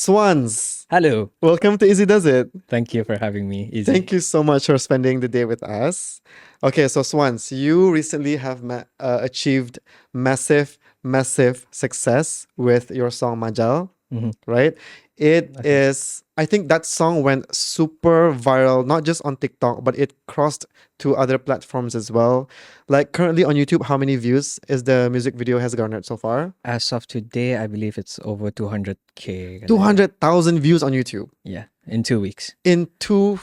Swanz, Hello. welcome to IZZY Does It. Thank you for having me. Easy. Thank you so much for spending the day with us. Okay, so Swanz, you recently have achieved massive success with your song Majal, Mhm. right? It Okay. is, I think that song went super viral, not just on TikTok, but it crossed to other platforms as well. Like currently on YouTube, how many views is the music video has garnered so far? As of today, I believe it's over 200K. 200,000 views on YouTube Yeah, in 2 weeks. in two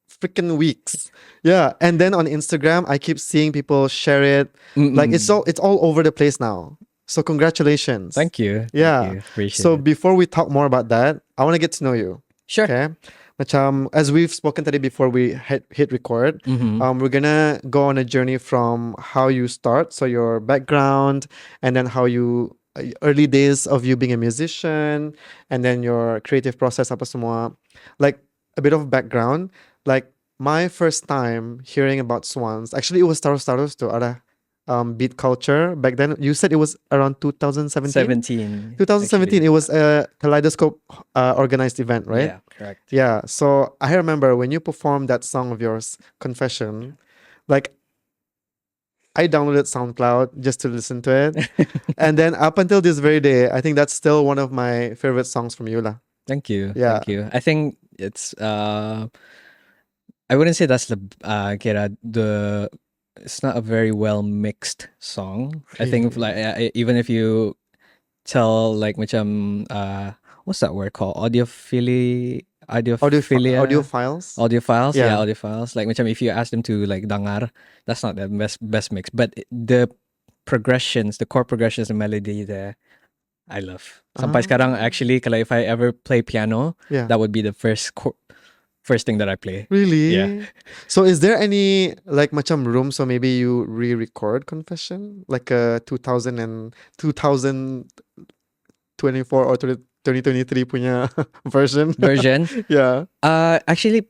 freaking weeks. Yeah, and then on Instagram, I keep seeing people share it. Like it's all over the place now. So congratulations. Thank you. Yeah. Thank you. Appreciate So it. before we talk more about that, I want to get to know you. Sure. Okay. Macam, as we've spoken today before we hit record, we're gonna go on a journey from how you start, so your background, and then how you early days of you being a musician, and then your creative process apa semua. Like a bit of background. Like my first time hearing about Swans, actually it was Taros to ada beat culture back then. You said it was around 2017? 17. 2017, it was a Kaleidoscope organized event, right? Yeah, correct. Yeah. So I remember when you performed that song of yours, Confession, like I downloaded SoundCloud just to listen to it. And then up until this very day, I think that's still one of my favorite songs from you lah. Thank you. Yeah. Thank you. I think it's I wouldn't say that's the it's not a very well mixed song. I think if, like even if you tell like macam what's that word called? Audiophilia. Audio files. Audiophiles, Yeah. yeah, audiophiles. Like macam if you ask them to like dangar, that's not the best mix. But the progressions, the chord progressions, the melody there, I love. Sampai sekarang, actually, kalau if I ever play piano, Yeah. that would be the first thing that I play. Really? Yeah. So is there any like macam room so maybe you re-record Confession like a 2024 or 2023 punya version? Yeah. Actually,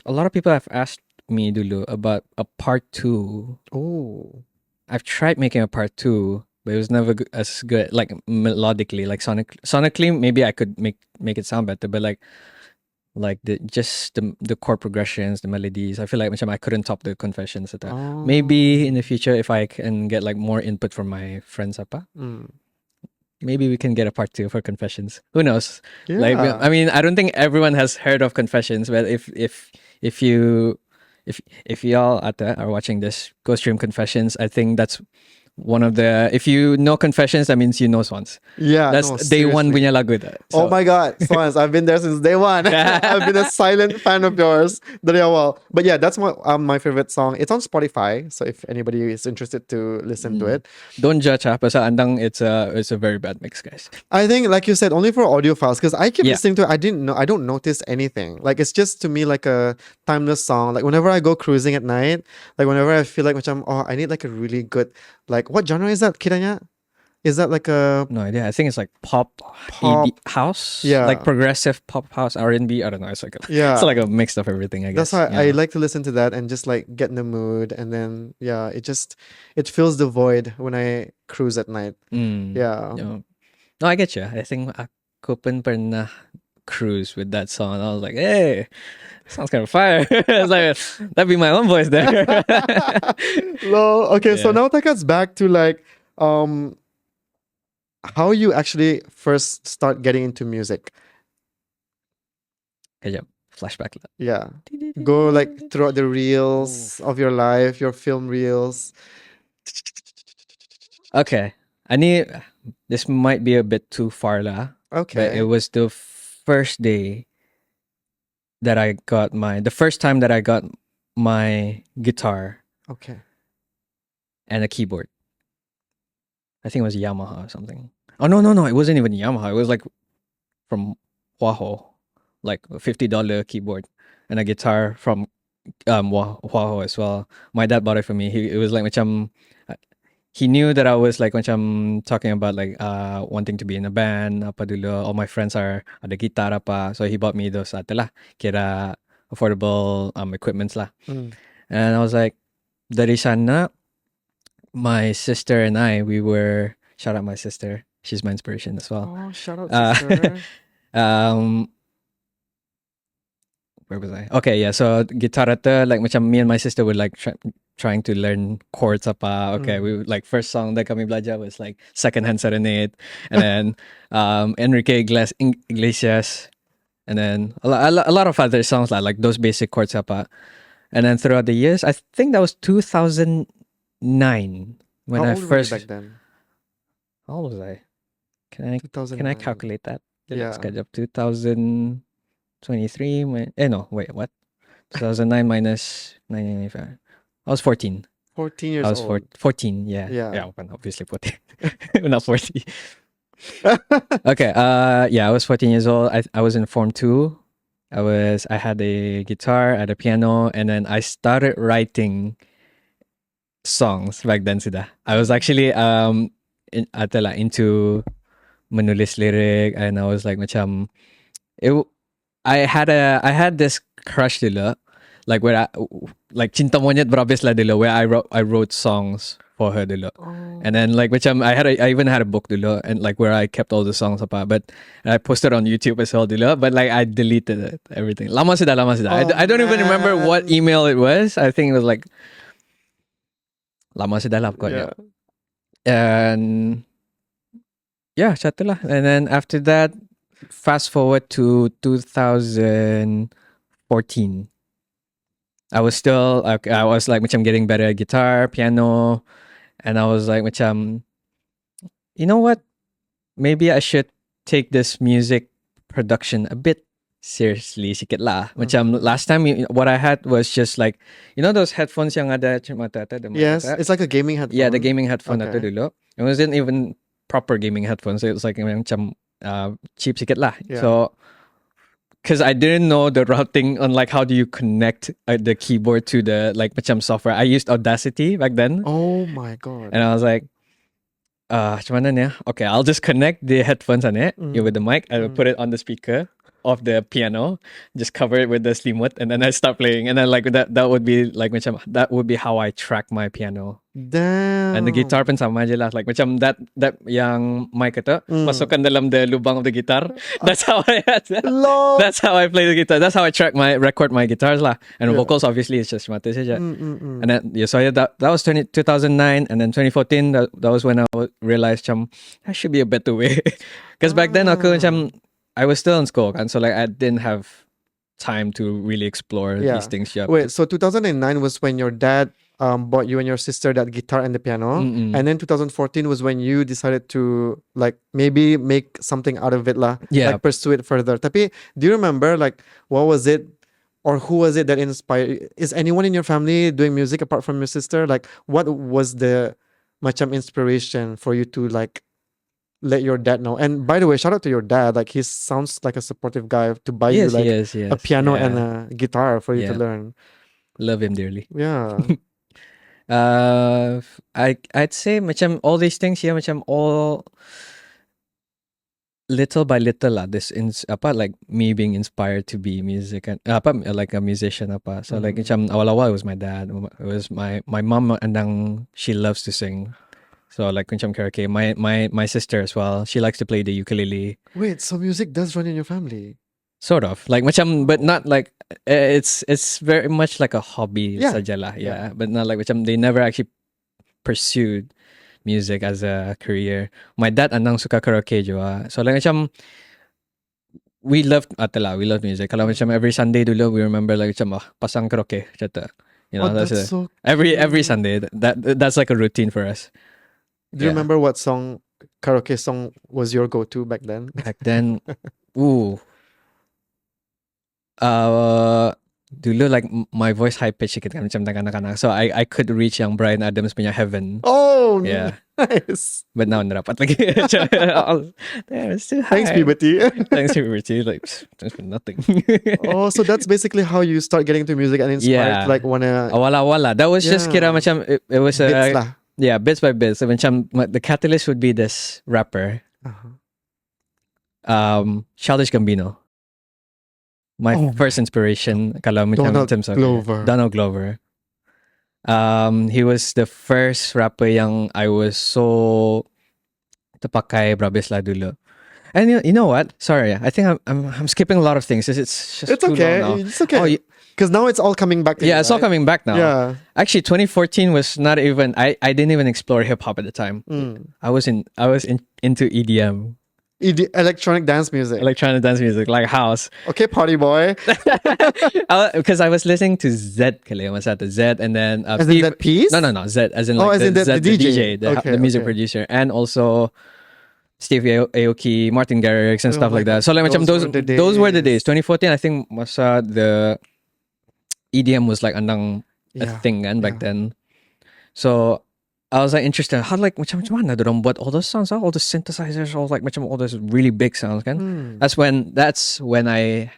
a lot of people have asked me dulu about a part 2. Oh. I've tried making a part 2, but it was never as good, like melodically, like sonically. Maybe I could make it sound better, but like the chord progressions, the melodies, I feel like I couldn't top the Confessions at that. Oh. Maybe in the future, if I can get like more input from my friends, maybe we can get a part 2 for Confessions. Who knows? Yeah. Like, I mean, I don't think everyone has heard of Confessions, but if y'all out there are watching this, go stream Confessions. I think that's one of the, if you know Confessions, that means you know Swanz. Yeah, that's no, day one seriously. punya lagu that. Oh my god, Swanz, I've been there since day one. I've been a silent fan of yours dari awal. But yeah, that's my favorite song. It's on Spotify, so if anybody is interested to listen to it. Don't judge, pasal andang it's a very bad mix, guys. I think, like you said, only for audio files, because I keep Yeah. listening to it. I don't notice anything. Like it's just to me like a timeless song. Like whenever I go cruising at night, like whenever I feel like I need like a really good, like what genre is that kiranya? Is that like a No idea. I think it's like pop house. Yeah. Like progressive pop house, R&B. I don't know. It's like Yeah. it's like a mix of everything, I guess. That's why Yeah. I like to listen to that and just like get in the mood, and then yeah, it fills the void when I cruise at night. Yeah. No, I get you. I think ako pernah cruise with that song. I was like, hey, sounds kind of fire. It's like, that'd be my own voice there. Lol. Okay, so Yeah. now take us back to like how you actually first start getting into music. Kaya, flashback. Yeah. Go like throughout the reels of your life, your film reels. Okay. This might be a bit too far lah. But Okay. it was the first day that the first time that I got my guitar Okay. and a keyboard. I think it was Yamaha or something. Oh, no. It wasn't even Yamaha. It was like from Hua Ho, like a $50 keyboard and a guitar from Hua Ho as well. My dad bought it for me. It was like macam, he knew that I was like macam talking about like wanting to be in a band. Apa dulu, all my friends ada guitar apa. So he bought me those kira affordable equipments lah. And I was like, dari sana, my sister and I, we were, shout out my sister. She's my inspiration as well. Oh, shout out sister. Um, where was I? Okay, yeah. So guitar ata, like macam me and my sister would like trying to learn chords apa. Okay, we would, like first song that kami belajar was like Secondhand Serenade, and then Enrique Iglesias, and then a lot of other songs like those basic chords apa. And then throughout the years, I think that was 2009 when How I old were you first. back then? How old was I? Can I 2009. calculate that? Yeah. Schedule 2023. No, wait, what? 2009 minus 1995. I was 14. 14 I years was old. 14. Yeah. Yeah. Yeah. Well, obviously 14. Not 40. Okay. Yeah. I was 14 years old. I was in Form 2. I had a guitar, I had a piano, and then I started writing songs back then. Sida. I was actually into menulis lyric, and I was like macam it. I had this crush dulu, like where like Cinta Monyet Berabis lah dulu, where I wrote songs for her dulu. And then like macam I even had a book dulu, and like where I kept all the songs apa, but I posted on YouTube as well dulu, but like I deleted it, everything. Lama sudah. I don't even remember what man. email it was. I think it was like lama sudah lah pokoknya. Yeah. And yeah, satu lah. And then after that, fast forward to 2014. I was still I was like macam getting better at guitar, piano, and I was like macam, you know what? Maybe I should take this music production a bit seriously sikit lah. Macam last time what I had was just like, you know those headphones yang ada mata the Yes, it's like a gaming headphone. Yeah, the gaming headphone Okay. ata dulu. It wasn't even proper gaming headphones. It was like macam cheap sikit lah. Yeah. So because I didn't know the routing on like how do you connect the keyboard to the like macam software. I used Audacity back then, Oh my god. and I was like, macam mana ni? Okay, I'll just connect the headphones on it with the mic. I will put it on the speaker of the piano, just cover it with the selimut, and then I start playing. And then like that would be like macam that would be how I track my piano. Damn. And the guitar pun sama je lah. Like macam that yang mic itu masukkan dalam the lubang of the guitar. That's how I had that. Lol. That's how I play the guitar. That's how I record my guitars lah. And vocals obviously it's just mata saja. And then yeah, so yeah, that was 2009, and then 2014 that was when I realized that should be a better way. Because back then aku I was still in school, and so like I didn't have time to really explore these things. Yeah. Wait, so 2009 was when your dad bought you and your sister that guitar and the piano, and then 2014 was when you decided to like maybe make something out of it lah, like pursue it further. Tapi, do you remember like what was it or who was it that inspired? Is anyone in your family doing music apart from your sister? Like, what was the macam inspiration for you to like let your dad know? And by the way, shout out to your dad. Like, he sounds like a supportive guy to buy you like a piano and a guitar for you to learn. Love him dearly. Yeah. I'd say macam all these things macam all little by little lah. Like me being inspired to be music and like a musician apa. So like macam awal-awal it was my dad. It was my mom, and she loves to sing. So like macam karaoke. My sister as well. She likes to play the ukulele. Wait, so music does run in your family? Sort of like macam, but not like it's very much like a hobby saja lah. Yeah, but not like macam they never actually pursued music as a career. My dad andang suka karaoke juga. So like macam we loved music. Kalau macam every Sunday dulu we remember like macam pasang karaoke jata. You know, that's so every Sunday that's like a routine for us. Do you remember what karaoke song was your go-to back then? Back then, dulu like my voice high pitch sikit kan macam kanak-kanak. So I could reach yang Bryan Adams punya Heaven. Oh, yeah. Nice. But now narapat lagi. It's too high. Thanks, BIBD. Thanks, BIBD. Like, thanks for nothing. Oh, so that's basically how you start getting into music and inspired to like wanna... Awal-awal. That was just kira macam, it was a... Bits lah. Yeah, bits by bits. So macam, the catalyst would be this rapper. Childish Gambino. My first inspiration, kalau macam Donald Glover. He was the first rapper yang I was so terpakai berabis lah dulu. And you know what? Sorry, I think I'm skipping a lot of things. It's just It's too okay. long now. It's okay. Oh, Because now it's all coming back to you, yeah, it's all right? coming back now. Yeah. Actually, 2014 was not even. I didn't even explore hip hop at the time. I was into EDM, Electronic dance music. electronic dance music, like house. Okay, party boy. Because I was listening to Zed kali, was at the Z, and then As in that piece? No, Zed, as in Oh, like as in the Zed, the DJ, Okay, the music okay. producer, and also Steve Aoki, Martin Garrix, and Oh stuff my like that. God, So like macam those were the those were the days. days. 2014, I think masa the EDM was like andang a Yeah, thing and back yeah. then. So I was like interested. How like macam mana dorang buat all those sounds, all the synthesizers, all like macam all those really big sounds kan. Hmm. That's when I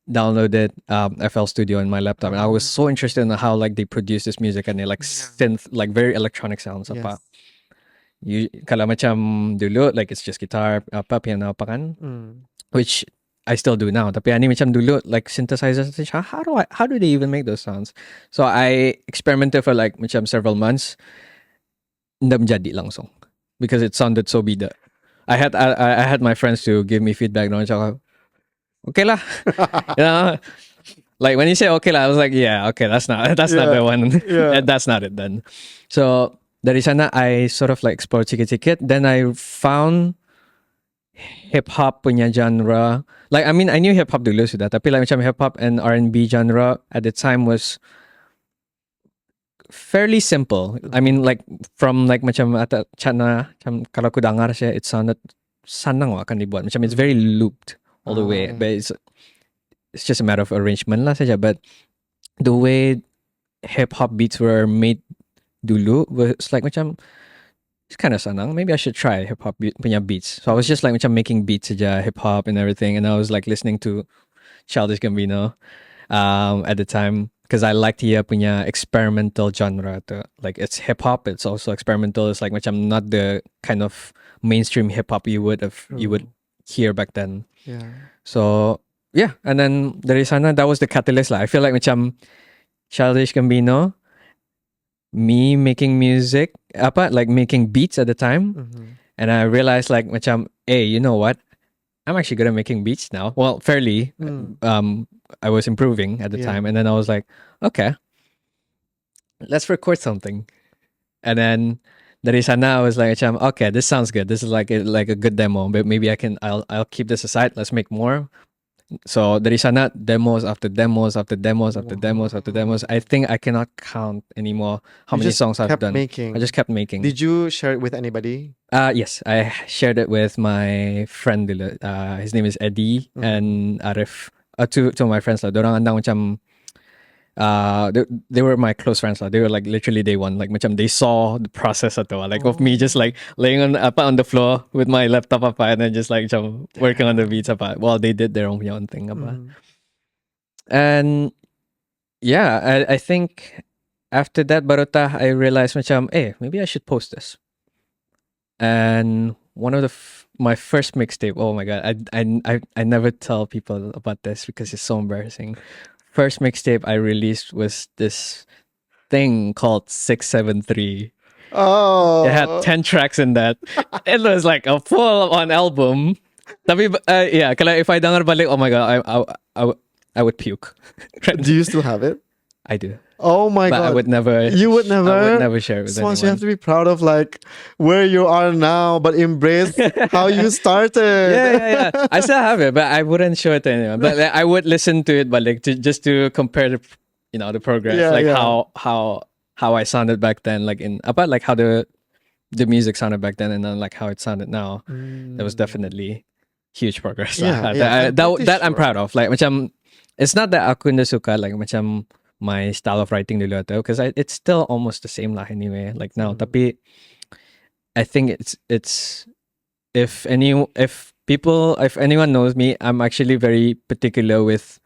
downloaded FL Studio in my laptop, and I was so interested in how like they produce this music and they like synth, like very electronic sounds. Yes. Apa. You kalau macam dulu like it's just guitar, apa piano apa kan, which I still do now. Tapi ani macam dulu like synthesizers. How do they even make those sounds? So I experimented for like macam several months. Hindi jadi langsung because it sounded so bida. I had my friends to give me feedback. No, tsaka, okay lah. You know, like when you say okay lah, I was like, yeah, okay, that's not the one. Yeah. That's not it then. So dari sana I sort of like explored sikit-sikit. Then I found hip hop punya genre. Like I mean I knew hip hop dulu sudah, tapi like macam hip hop and R&B genre at the time was fairly simple. I mean like from like macam ata chana macam kalau ku dengar siya, it sounded sanang wa kan dibuat. Macam it's very looped all the way, but it's just a matter of arrangement lah saja. But the way hip hop beats were made dulu was like macam it's kind of sanang. Maybe I should try hip hop punya beats. So I was just like macam making beats saja, hip hop and everything, and I was like listening to Childish Gambino at the time because I liked dia punya experimental genre. Like it's hip hop, it's also experimental. It's like macam not the kind of mainstream hip hop you would hear back then. Yeah. So yeah, and then dari sana that was the catalyst lah. I feel like macam Childish Gambino, me making music, like making beats at the time, and I realized like macam, hey, you know what? I'm actually good at making beats now. Well, fairly. I was improving at the time, and then I was like, okay, let's record something. And then dari sana I was like, okay, this sounds good. This is like a good demo, but maybe I'll keep this aside. Let's make more. So dari sana, demos after demos after demos after demos after demos. I think I cannot count anymore how many songs I've done. I just kept making. Did you share it with anybody? Yes, I shared it with my friend. His name is Eddie and Arif. Two of my friends lah. Dorang andang macam they were my close friends lah. They were like literally day one. Like macam they saw the process ato, like of me just like laying on the floor with my laptop and then just like working on the beats while they did their own thing And yeah, I think after that barota I realized macam, hey, maybe I should post this. And one of my first mixtape, oh my god, I never tell people about this because it's so embarrassing. First mixtape I released was this thing called 673. Oh, it had 10 tracks in that. It was like a full-on album. Tapi yeah, if I dengar balik, oh my god, I would puke. Do you still have it? I do. Oh my But god! I would never. You would never. I would never share it with Swanz, you anyone. have to be proud of like where you are now, but embrace how you started. Yeah. I still have it, but I wouldn't show it to anyone. But like, I would listen to it, but like just to compare the progress, how I sounded back then, like about like how the music sounded back then, and then like how it sounded now. There was definitely huge progress. That I'm proud of. Like macam, it's not that aku hindi suka like macam my style of writing dulu ato, because it's still almost the same lah anyway. Like now, tapi I think it's if anyone knows me, I'm actually very particular with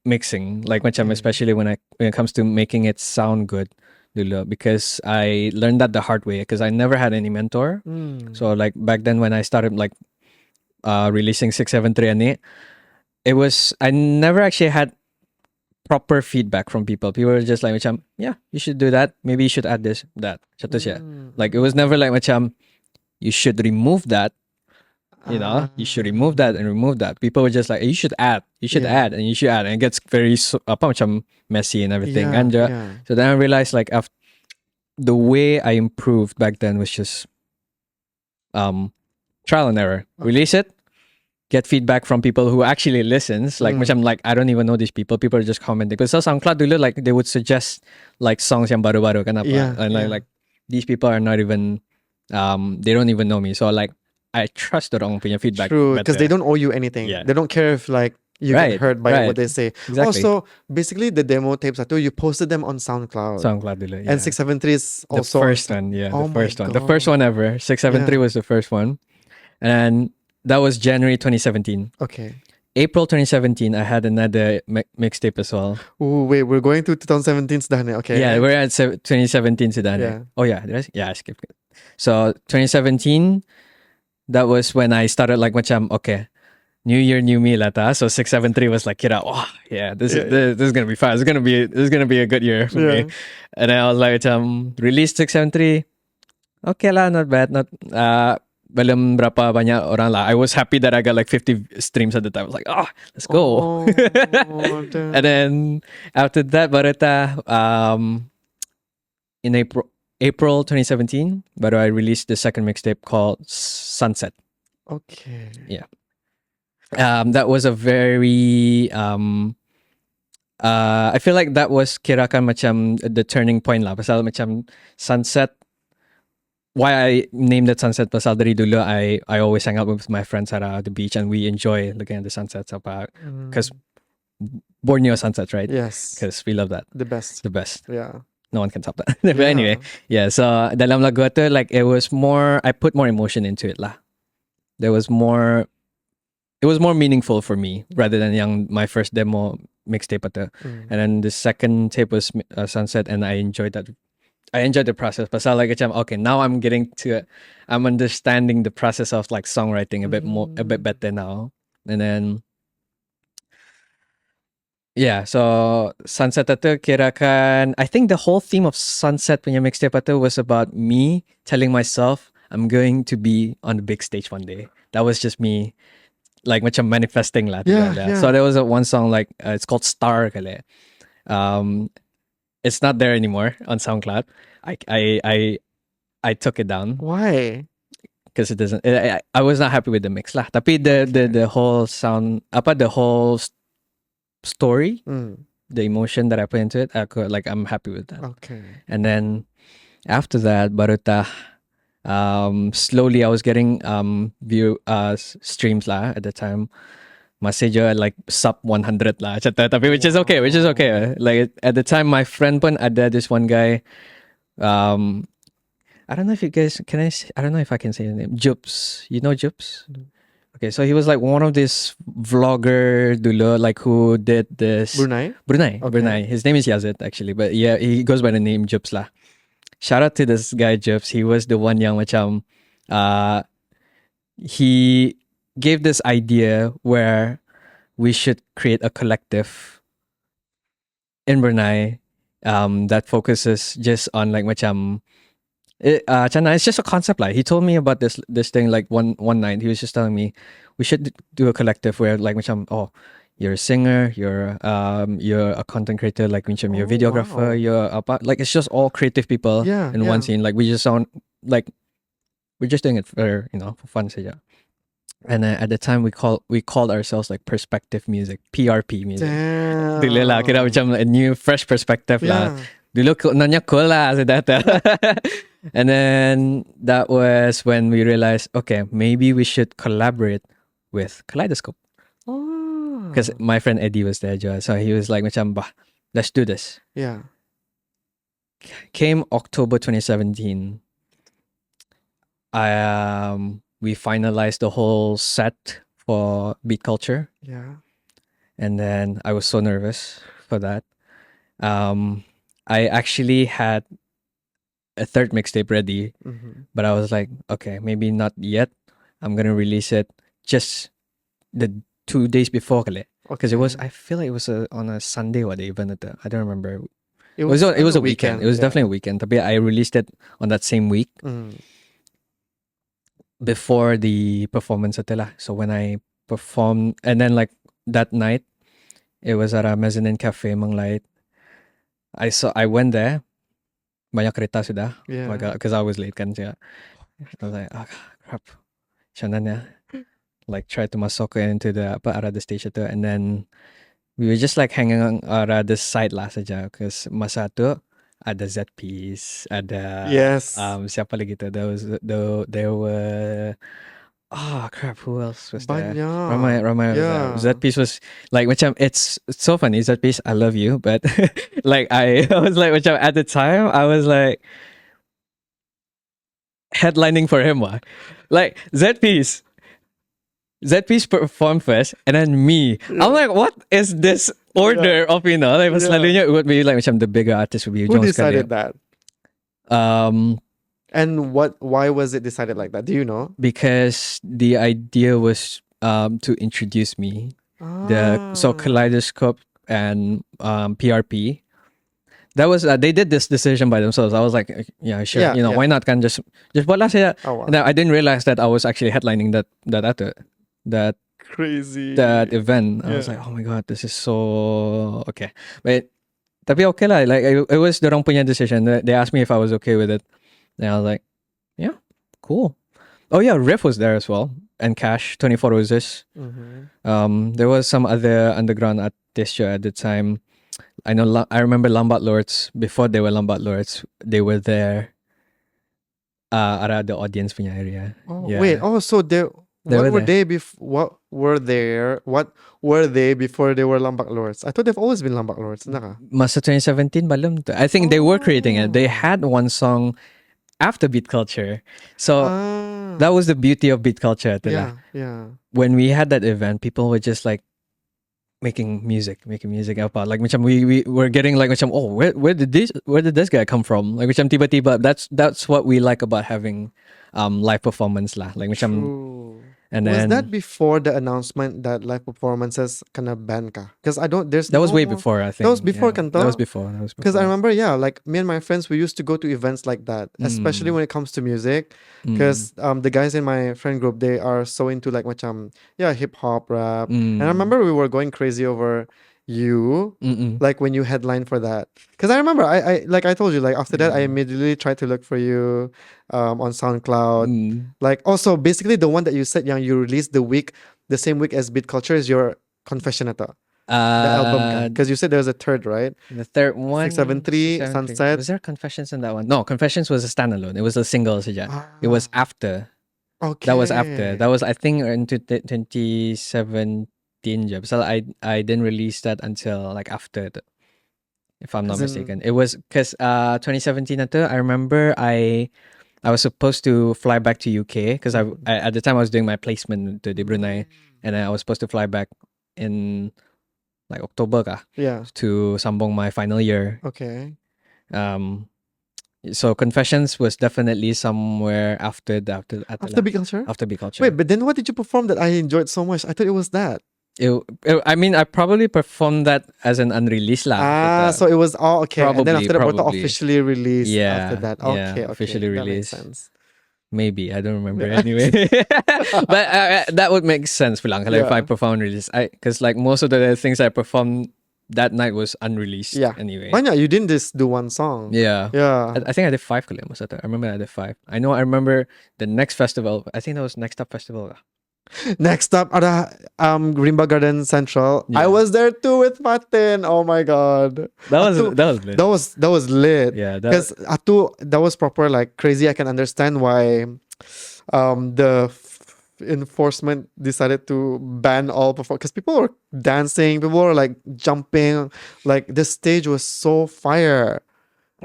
mixing. Like macam especially when it comes to making it sound good dulu, because I learned that the hard way because I never had any mentor. So like back then when I started like releasing 673 ani, I never actually had proper feedback from people. People were just like macam, yeah, you should do that. Maybe you should add this, that. Like it was never like macam, you should remove that. You know, you should remove that and remove that. People were just like, you should add, Yeah. and you should add, and it gets very apa macam messy and everything. Yeah, And yeah. so then I realized like after the way I improved back then was just trial and error. Release it, get feedback from people who actually listens. Like macam like I don't even know these people. People are just commenting. But so SoundCloud dulu like they would suggest like songs yang baru-baru kan apa. Yeah, And yeah. like these people are not even they don't even know me. So like I trust orang punya feedback. True, because they better. don't owe you anything. Yeah. They don't care if like you Right, get hurt by right. what they say. Exactly. Also, basically the demo tapes you posted them on SoundCloud. SoundCloud dulu, yeah. And 673 is The also first one, yeah. Oh the first my one. The first one ever. 673 Yeah. was the first one. And that was January 2017. Okay. April 2017, I had another mixtape as well. Oh wait, we're going to 2017 sudah nih. Okay. Yeah, we're at 2017 sudah. Yeah. Oh yeah, I skipped it. So 2017, that was when I started like macam okay, new year, new me lah ta. So 673 was like kira, oh yeah, this is gonna be fun. This is gonna be a good year for me. And then I was like released 673. Okay lah, not bad. Not belum berapa banyak orang lah. I was happy that I got like 50 streams at the time. I was like, oh, let's go. And then after that, barata in April 2017, baru I released the second mixtape called Sunset. Okay. Yeah. That was a very I feel like that was kirakan macam the turning point lah. Pasal macam Sunset. Why I named it Sunset pasal dari dulu I always hang out with my friends at the beach and we enjoy looking at the sunsets because Borneo sunsets, right? Yes. Because we love that. The best. The best. Yeah. No one can top that. But anyway, yeah. So dalam lagu itu like it was more. I put more emotion into it lah. There was more. It was more meaningful for me rather than my first demo mixtape itu. And then the second tape was Sunset, and I enjoyed that. I enjoyed the process, but like okay, now I'm understanding the process of like songwriting a bit better now. And then yeah, so Sunset itu kirakan I think the whole theme of Sunset punya mixtape itu was about me telling myself I'm going to be on the big stage one day. That was just me like macam manifesting lah. Yeah. So there was one song like it's called Star kali. It's not there anymore on SoundCloud. I took it down. Why? Because it doesn't. I was not happy with the mix lah. Tapi the whole sound, the whole story, the emotion that I put into it, I'm happy with that. Okay. And then after that, baruta, slowly I was getting streams lah at the time. Masih je like sub 100 lah tapi which is okay like at the time my friend pun ada this one guy I don't know if you guys I don't know if I can say his name. Jups, you know Jups? Okay, so he was like one of this vlogger dulu like who did this Brunei. Okay. Brunei. His name is Yazid actually, but yeah, he goes by the name Jups lah. Shout out to this guy Jups. He was the one yang macam he gave this idea where we should create a collective in Brunei that focuses just on like macam it's just a concept like he told me about this thing like one night he was just telling me we should do a collective where like macam you're a singer, you're a content creator, like macam you're a videographer, you're like it's just all creative people in one scene. Like we just sound like we're just doing it for for fun saja. And at the time we called ourselves like perspective music, PRP music. Dulu lah kira macam a new fresh perspective lah. Dulu nanya cool lah sedata. And then that was when we realized, okay, maybe we should collaborate with Kaleidoscope. Because my friend Eddie was there, so he was like, macam, let's do this. Yeah. Came October 2017. We finalized the whole set for Beat Culture. Yeah. And then I was so nervous for that. I actually had a third mixtape ready, but I was like, okay, maybe not yet. I'm gonna release it just the 2 days before, because it was. I feel like it was on a Sunday or the event. I don't remember. It was a weekend. It was definitely a weekend. But I released it on that same week. before the performance ito lah. So when I performed, and then like that night, it was at a mezzanine cafe, Manglait. I went there. Banyak kereta sudah. Yeah. Oh my god, because I was late kan siya. I was like, oh crap. Siya na niya. Like tried to masok into the arah the station tu, and then we were just like hanging arah the side lah saja, because masa tu ada Z-Piece, ada Yes. siapa lagi tu? There were crap, who else was there? Banyak. Ramai was Yeah. there. Z-Piece was like, macam, it's so funny. Z-Piece, I love you, but like I was like, macam, at the time I was like headlining for him, like Z-Piece performed first, and then me. I'm like, what is this order of, like, selalunya it would be like, macam, the bigger artist would be Who Jones decided Kadir. that? And why was it decided like that? Do you know? Because the idea was to introduce me. So Kaleidoscope and PRP. That was they did this decision by themselves. I was like, yeah, sure. Yeah, yeah. Why not? Can just buat lah saya. Oh, wow. And then I didn't realize that I was actually headlining that Crazy. that event. I was Yeah. like, oh my god, this is so okay. But tapi okay lah. Like it was the wrong punya decision. They asked me if I was okay with it, and I was like, yeah, cool. Oh yeah, Riff was there as well, and Cash 24 Roses. There was some other underground artists at the time. I know. I remember Lambat Lords before they were Lambat Lords. They were there. Around the audience punya area. Oh, Yeah. wait. Oh, so They what were were they What were they before they were Lambak Lords? I thought they've always been Lambak Lords. Naka. Masa 2017 balum tu. I think they were creating it. They Oh. had one song after Beat Culture. So Ah. that was the beauty of Beat Culture. Tu lah. Yeah. When we had that event, people were just like making music apa. Like macam we were getting like macam, oh, where did this guy come from? Like macam tiba-tiba. That's what we like about having live performance lah. Like macam, True. and Was then that before the announcement that live performances kana ban ka? Because there's that was no way more- before, I think. That was before, yeah. kan That to? was before. Because I remember, like me and my friends, we used to go to events like that, especially when it comes to music. Because the guys in my friend group, they are so into like macam hip hop, rap, and I remember we were going crazy over you, like when you headline for that. Because I remember, I like I told you, like after that, I immediately tried to look for you, on SoundCloud. Like also basically the one that you said, you released the same week as Beat Culture is your Confession ata. The album, because you said there was a third, right? The third one, 673, Sunset. Was there Confessions in that one? No, Confessions was a standalone. It was a single saja. It was after. Okay. That was after. That was, I think, in 2017. So I didn't release that until like after, if I'm not As in- mistaken. It was because 2017 ito, I remember I was supposed to fly back to UK because I at the time I was doing my placement to the Brunei, and I was supposed to fly back in like October Yeah. to sambong my final year. Okay. So Confessions was definitely somewhere after After Big Culture? after Big Culture. Wait, but then what did you perform that I enjoyed so much? I thought it was that. I mean, I probably performed that as an unreleased lah. So it was all okay. And then Probably, after that, Porto probably. officially released Yeah, after that. yeah, Okay, officially that released. makes sense. Maybe, I don't remember anyway. But that would make sense Pelangi, if I perform release. Because like most of the things I performed that night was unreleased anyway. Banyak, you didn't just do one song. Yeah. Yeah. I think I did 5 kali masa tu. I remember I did 5. I remember the next festival. I think that was Next Up Festival. Next up, ada Rimba Garden Central. Yeah. I was there too with Fatin. Oh my god. That was lit. That was lit. Yeah, Because that was proper, like crazy. I can understand why the enforcement decided to ban all because people were dancing, people were like jumping, like the stage was so fire.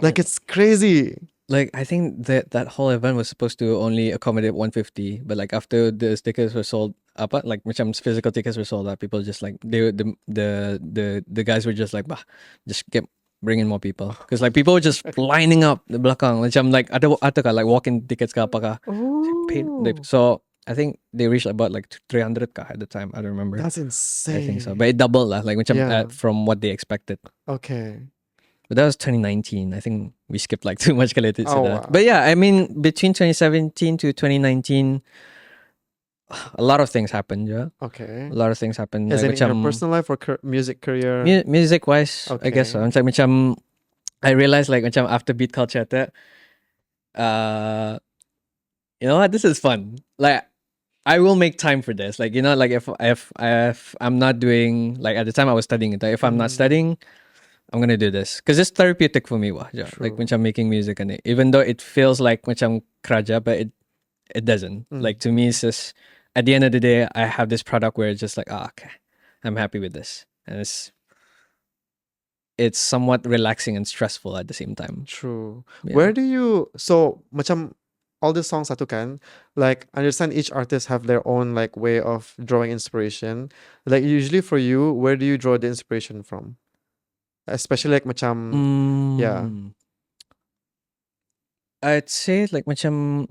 Like it's crazy. Like I think that whole event was supposed to only accommodate 150, but like after the tickets were sold, like macam physical tickets were sold out, people just like the guys were just like, bah, just keep bringing more people, because like people were just lining up the belakang, macam like ada ka like walk-in tickets ka apa ka. So I think they reached about like 300 ka at the time. I don't remember. That's insane. I think so, but it doubled lah, like macam Yeah. from what they expected. Okay. But that was 2019. I think we skipped like too much kali to Oh, that. wow. But yeah, I mean, between 2017 to 2019, a lot of things happened. Yeah, Okay. a lot of things happened. As Like in your macam personal life or music career? music wise, I guess so. Macam I realized like macam after beat culture, uh, you know what? This is fun. Like I will make time for this. Like, you know, like if I'm not doing, like at the time I was studying it, like, if I'm not studying, I'm gonna do this because it's therapeutic for me. Wah, yeah. Like when True. I'm making music and even though it feels like macam kraja, but it doesn't. Like to me, it's just at the end of the day, I have this product where it's just like, okay, I'm happy with this, and it's somewhat relaxing and stressful at the same time. True. Yeah. Where do you, so macam all the songs satu kan, like understand each artist have their own like way of drawing inspiration. Like usually for you, where do you draw the inspiration from? Especially like macam, yeah. I'd say like macam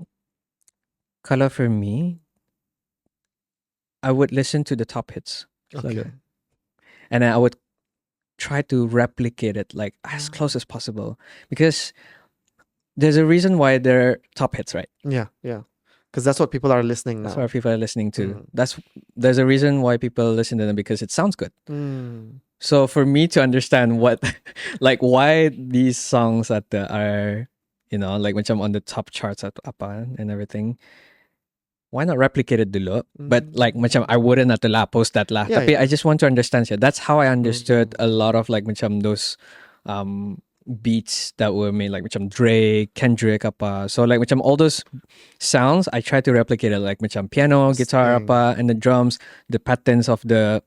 color for me, I would listen to the top hits. Okay. And I would try to replicate it like as close as possible because there's a reason why they're top hits, right? Yeah, yeah. Because that's what people are listening That's now. what people are listening to. There's a reason why people listen to them because it sounds good. So for me to understand what, like why these songs are, you know, like when I'm on the top charts at apa and everything, why not replicate it dulu? But like macam I wouldn't at la post that lah. Yeah, Tapi yeah. I just want to understand siya. That's how I understood a lot of like macam those beats that were made like macam Drake, Kendrick apa. So like macam all those sounds I try to replicate it like macam piano, guitar apa and the drums, the patterns of the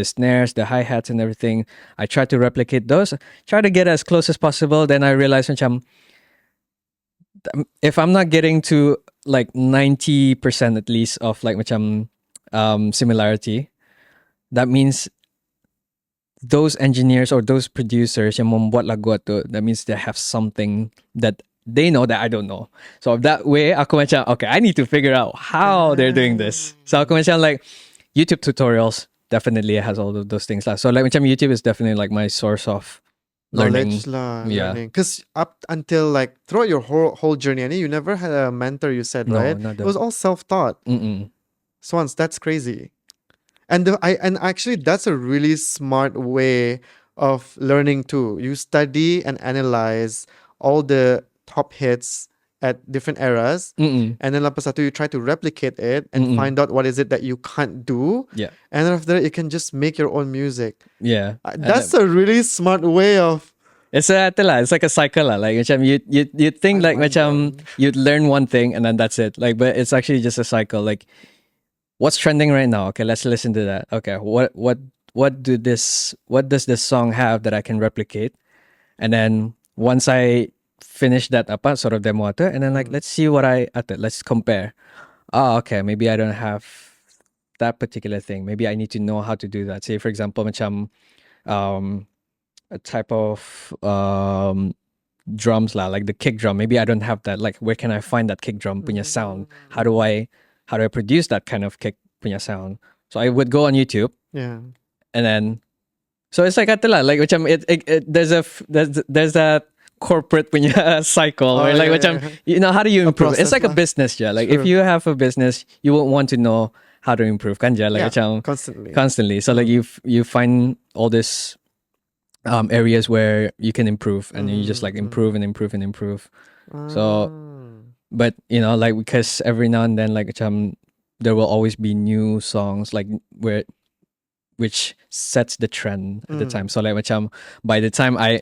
snares, the hi-hats and everything. I try to replicate those. Try to get as close as possible. Then I realized macam if I'm not getting to like 90% at least of like macam similarity, that means those engineers or those producers yung membuat lagu tu, that means they have something that they know that I don't know. So that way, ako macam, okay, I need to figure out how they're doing this. So ako macam like YouTube tutorials definitely has all of those things lah. So like macam YouTube is definitely like my source of learning. Knowledge lah, Yeah. learning. Because up until like throughout your whole journey, and you never had a mentor, you said, No, right? not It was all self-taught. Swanz, that's crazy. And actually that's a really smart way of learning too. You study and analyze all the top hits at different eras, and then lepas satu you try to replicate it and find out what is it that you can't do. Yeah. And then after that you can just make your own music. Yeah. That's a really smart way of. It's like a cycle lah. Like macam you think like macam you'd learn one thing and then that's it. Like but it's actually just a cycle. Like what's trending right now? Okay, let's listen to that. Okay, what does this song have that I can replicate? And then once I finish that apa sort of demo ata, and then like let's see what let's compare. Oh, okay, maybe I don't have that particular thing. Maybe I need to know how to do that. Say for example, macam a type of drums lah, like the kick drum. Maybe I don't have that. Like where can I find that kick drum punya sound? How do I produce that kind of kick punya sound? So I would go on YouTube. Yeah. And then so it's like ata lah, like macam there's that corporate punya cycle where like macam you know how do you improve? It's like a business, yeah. Like if you have a business, you won't want to know how to improve, kan ja? Like macam constantly. So like you find all this areas where you can improve and you just like improve and improve and improve. So but you know like because every now and then like there will always be new songs like which sets the trend at the time. So like macam by the time I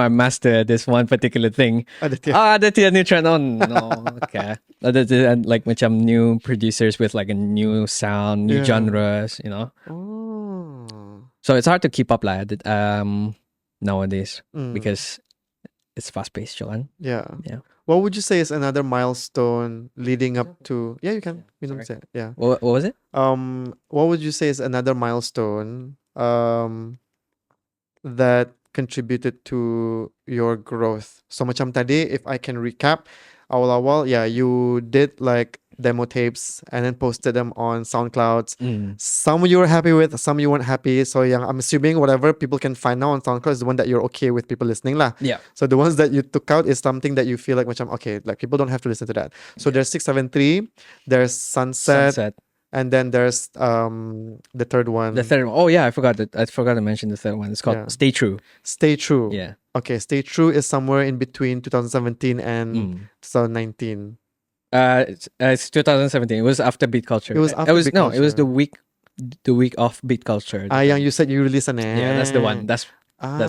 master this one particular thing, Aditya new trend on okay. And like macam new producers with like a new sound, new genres, you know. So it's hard to keep up like nowadays because it's fast paced, Joan. Yeah. Yeah. What would you say is another milestone leading up to? Yeah, you can. Yeah. What was it? What would you say is another milestone that contributed to your growth? So macam tadi, if I can recap, awal-awal, yeah, you did like demo tapes and then posted them on SoundCloud. Some you were happy with, some you weren't happy. So yeah, I'm assuming whatever people can find now on SoundCloud is the one that you're okay with people listening lah. Yeah. So the ones that you took out is something that you feel like macam okay, like people don't have to listen to that. So there's 673, there's Sunset, and then there's the third one. The third one. Oh yeah, I forgot to mention the third one. It's called Yeah. Stay True. Stay True. Yeah. Okay, Stay True is somewhere in between 2017 and 2019. It's 2017. It was after Beat Culture. It was after Beat It was Culture. the week of Beat Culture. Yang you said you released an Yeah, that's the one. That's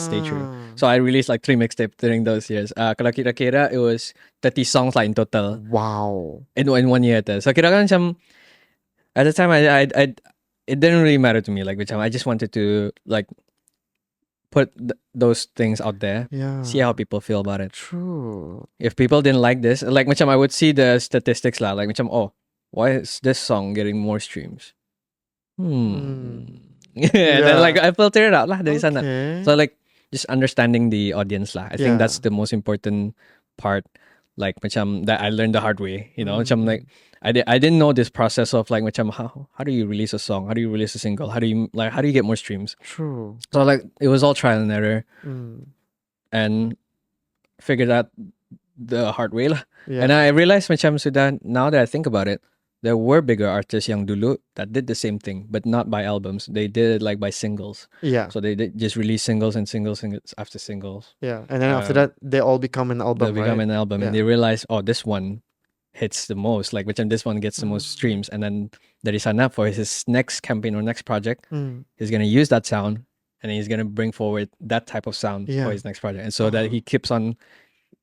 Stay True. So I released like 3 mixtapes during those years. Kalau kira-kira it was 30 songs like in total. Wow. In 1 year. So kira-kira macam at the time I it didn't really matter to me. Like macam I just wanted to like put those things out there. Yeah. See how people feel about it. True. If people didn't like this, like macam I would see the statistics lah. Like macam why is this song getting more streams? And then like I filter it out lah dari sana. So like just understanding the audience lah. I think that's the most important part. Like macam that I learned the hard way. You know, macam like I didn't know this process of like macam how do you release a song? How do you release a single? How do you get more streams? True. So like it was all trial and error, and figured out the hard way lah. Yeah. And I realized macam sudah now that I think about it, there were bigger artists yang dulu that did the same thing, but not by albums. They did it like by singles. Yeah. So they did just release singles and singles after singles. Yeah. And then after that, they all become an album. They become an album, Yeah. and they realize, this one hits the most. Like, which this one gets the most streams, and then dari sana for his next campaign or next project, he's gonna use that sound, and he's gonna bring forward that type of sound for his next project, and so that he keeps on,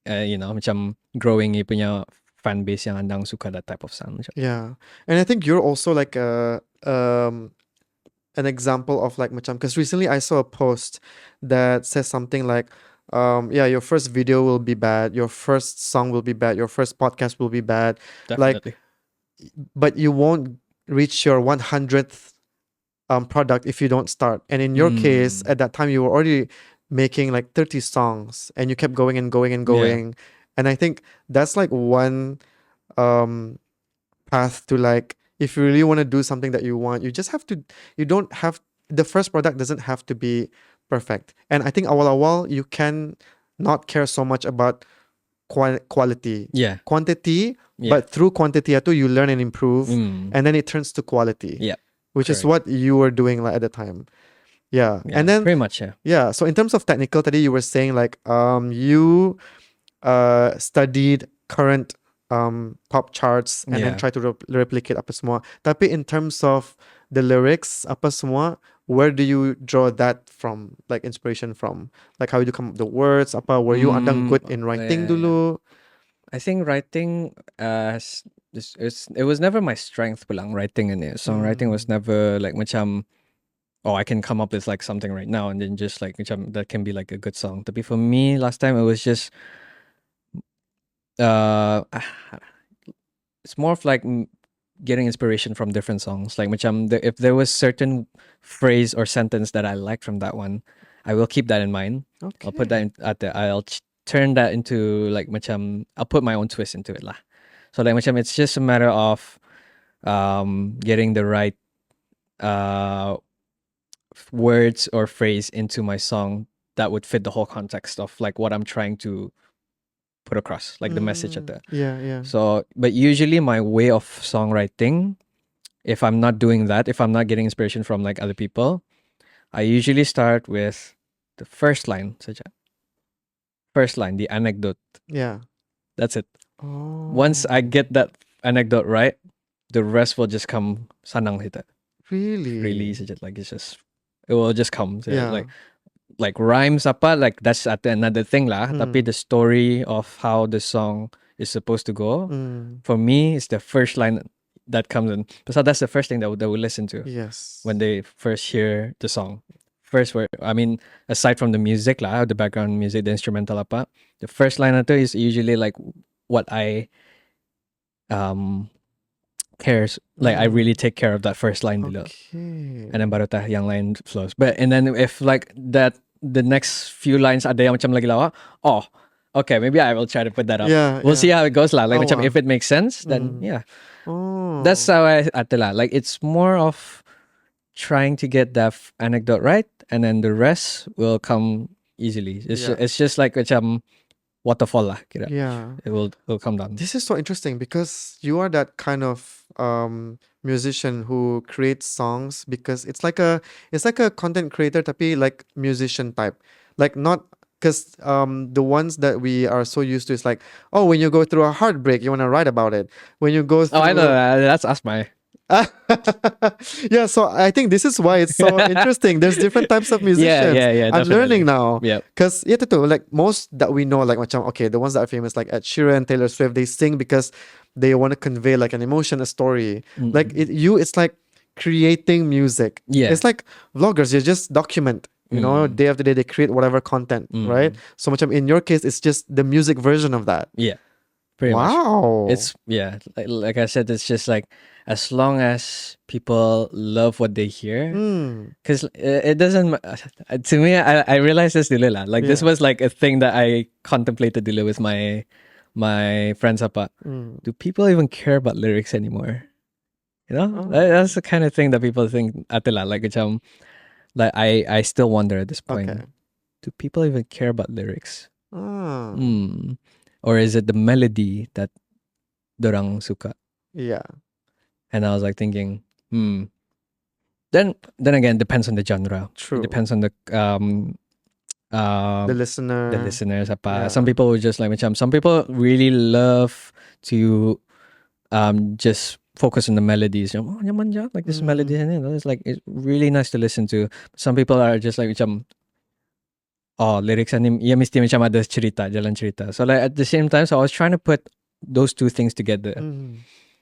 macam growing yung punya fan base yang andang suka that type of sound. Yeah. And I think you're also like an example of like macam, because recently I saw a post that says something like your first video will be bad, your first song will be bad, your first podcast will be bad. Definitely. Like, but you won't reach your 100th product if you don't start. And in your case, at that time you were already making like 30 songs and you kept going and going and going. And I think that's like one path to like, if you really want to do something that you want, you just have to, the first product doesn't have to be perfect. And I think awal-awal, you can not care so much about quality. Yeah. Quantity, but through quantity, you learn and improve. And then it turns to quality. Yeah. Which is what you were doing like at the time. Yeah. And then pretty much, yeah. Yeah. So in terms of technical, today you were saying like you studied current pop charts and then try to replicate apa semua. Tapi in terms of the lyrics, apa semua, where do you draw that from? Like inspiration from? Like how you come up with the words? Apa were you andang good in writing dulu? I think writing it was never my strength pulang writing and songwriting was never like macam I can come up with like something right now and then just like macam that can be like a good song. Tapi for me last time it was just it's more of like getting inspiration from different songs. Like macam if there was certain phrase or sentence that I liked from that one, I will keep that in mind. Okay. I'll put that at the I'll turn that into like macam I'll put my own twist into it lah. So like macam it's just a matter of getting the right words or phrase into my song that would fit the whole context of like what I'm trying to put across, like the message at the So but usually my way of songwriting, if I'm not doing that, if I'm not getting inspiration from like other people, I usually start with the first line, the anecdote. Yeah. That's it. Once I get that anecdote right, the rest will just come sanang hita. Really like it's just it will just come. Like rhymes apa, like that's at another thing lah. Tapi the story of how the song is supposed to go, for me, it's the first line that comes in. So that's the first thing that we listen to. Yes. When they first hear the song. First word, I mean, aside from the music lah, the background music, the instrumental apa, the first line ito is usually like what I cares, like I really take care of that first line below, and then baru tah yang line flows. But and then if like that the next few lines ada yang macam lagi lawa, Okay, maybe I will try to put that up. Yeah, We'll see yeah. how it goes lah. Like Oh, macam wow. if it makes sense, then Mm. yeah. Oh. That's how I atela. Like it's more of trying to get that anecdote right, and then the rest will come easily. Yeah. It's just like macam waterfall lah. Kira. Yeah. It will come down. This is so interesting because you are that kind of musician who creates songs because it's like a content creator tapi like musician type. Like not because the ones that we are so used to is like, oh, when you go through a heartbreak, you want to write about it. When you go through Oh, I know. That's my. yeah, so I think this is why it's so interesting. There's different types of musicians. Yeah. I'm learning now. Yeah. Because yeah, too, like most that we know, like macam, okay, the ones that are famous, like Ed Sheeran, Taylor Swift, they sing because they want to convey like an emotion, a story. Like it's like creating music. Yeah. It's like vloggers, you just document. You know, day after day they create whatever content, right? So much in your case, it's just the music version of that. Yeah. Pretty much. Wow. It's like I said, it's just like as long as people love what they hear, because it doesn't. To me, I realized this dulu lah. Like this was like a thing that I contemplated dulu with my friends apa. Do people even care about lyrics anymore? You know, that's the kind of thing that people think atila. Like macam, like I still wonder at this point. Okay. Do people even care about lyrics? Ah. Or is it the melody that dorang suka? Yeah. And I was like thinking, Then again, depends on the genre. True. It depends on the listener. the listeners. Apa. Yeah. Some people would just like macam. Some people really love to just focus on the melodies. Oh, nyaman je, like this melody, and it's like it's really nice to listen to. Some people are just like macam. Oh, lyrics and ia mesti macam ada cerita, jalan cerita. So like at the same time, so I was trying to put those two things together.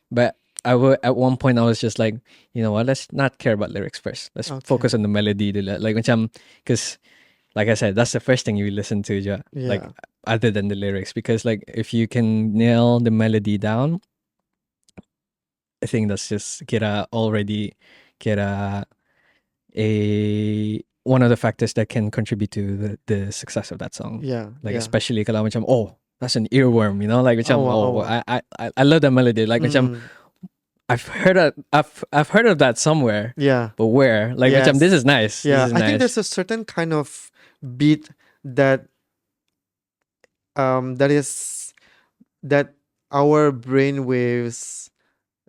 But at one point I was just like, you know what, let's not care about lyrics first. Let's focus on the melody. Like macam, because like I said, that's the first thing you listen to, ja, like other than the lyrics. Because like if you can nail the melody down, I think that's just already one of the factors that can contribute to the success of that song. Yeah. Like especially kalau macam, oh, that's an earworm, you know, like macam, I love that melody. Like macam, I've heard of that somewhere. Yeah. But where? Like macam, this is nice. Yeah. This is I nice. think there's a certain kind of beat that that our brain waves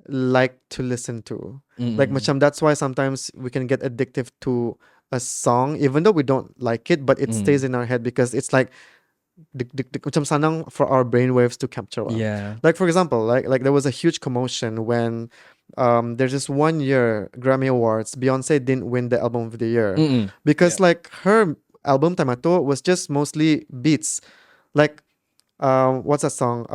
like to listen to. Like macam that's why sometimes we can get addictive to a song even though we don't like it, but it stays in our head because it's like macam sanang for our brain waves to capture. Yeah. Like for example, like there was a huge commotion when there's this 1 year Grammy Awards, Beyonce didn't win the album of the year because like her album Tamato was just mostly beats. Like what's that song?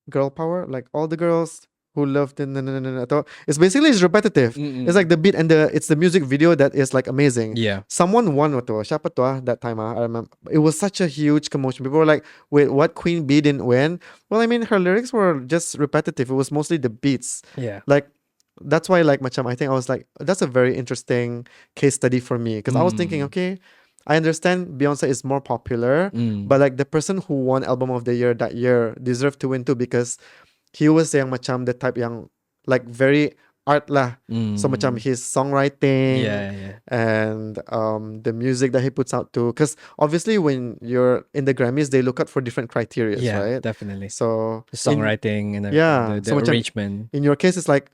Girl Power, like all the girls who loved it's basically repetitive. It's like the beat and it's the music video that is like amazing. Yeah. Someone won siapa tu that time. I remember it was such a huge commotion. People were like, wait, what, Queen Bee didn't win? Well, I mean, her lyrics were just repetitive. It was mostly the beats. Yeah. Like that's why like macam I think I was like, that's a very interesting case study for me because I was thinking, okay, I understand Beyonce is more popular, but like the person who won album of the year that year deserved to win too because he was yang macam the type yang like very art lah. So macam his songwriting and the music that he puts out too. Because obviously when you're in the Grammys, they look out for different criteria, right? Definitely. So the songwriting and the so macam, arrangement. in your case, it's like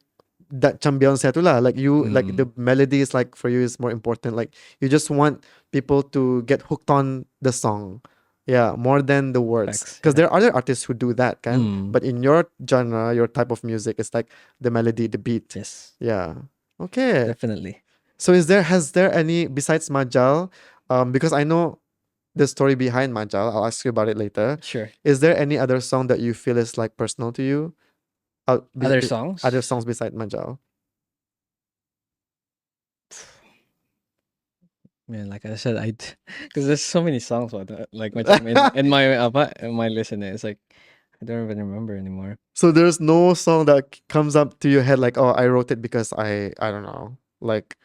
that Beyonce tu lah. Like you, like the melody is like for you is more important. Like you just want people to get hooked on the song. Yeah, more than the words. Because there are other artists who do that, kan? But in your genre, your type of music, it's like the melody, the beat. Yes. Yeah. Okay. Definitely. So has there any, besides Majal, because I know the story behind Majal, I'll ask you about it later. Sure. Is there any other song that you feel is like personal to you? Other songs? Other songs besides Majal? Man, like I said, because there's so many songs like that. Like in my listener, it's like I don't even remember anymore. So there's no song that comes up to your head like, oh, I wrote it because I don't know, like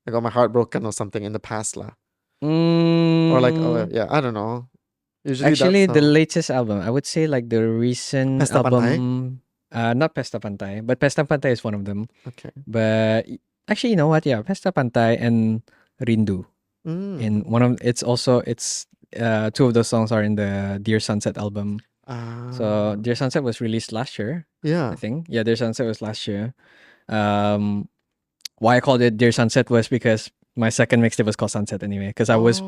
I got my heart broken or something in the past lah. Or like, oh yeah, I don't know. Usually Actually, that's the latest album, I would say like the recent Pesta Pantai? album, not Pesta Pantai, but Pesta Pantai is one of them. Okay. But actually, you know what? Yeah, Pesta Pantai and Rindu. In one of it's two of those songs are in the Dear Sunset album. So Dear Sunset was released last year, yeah. I think. Yeah, Dear Sunset was last year. Why I called it Dear Sunset was because my second mixtape was called Sunset anyway. Because I was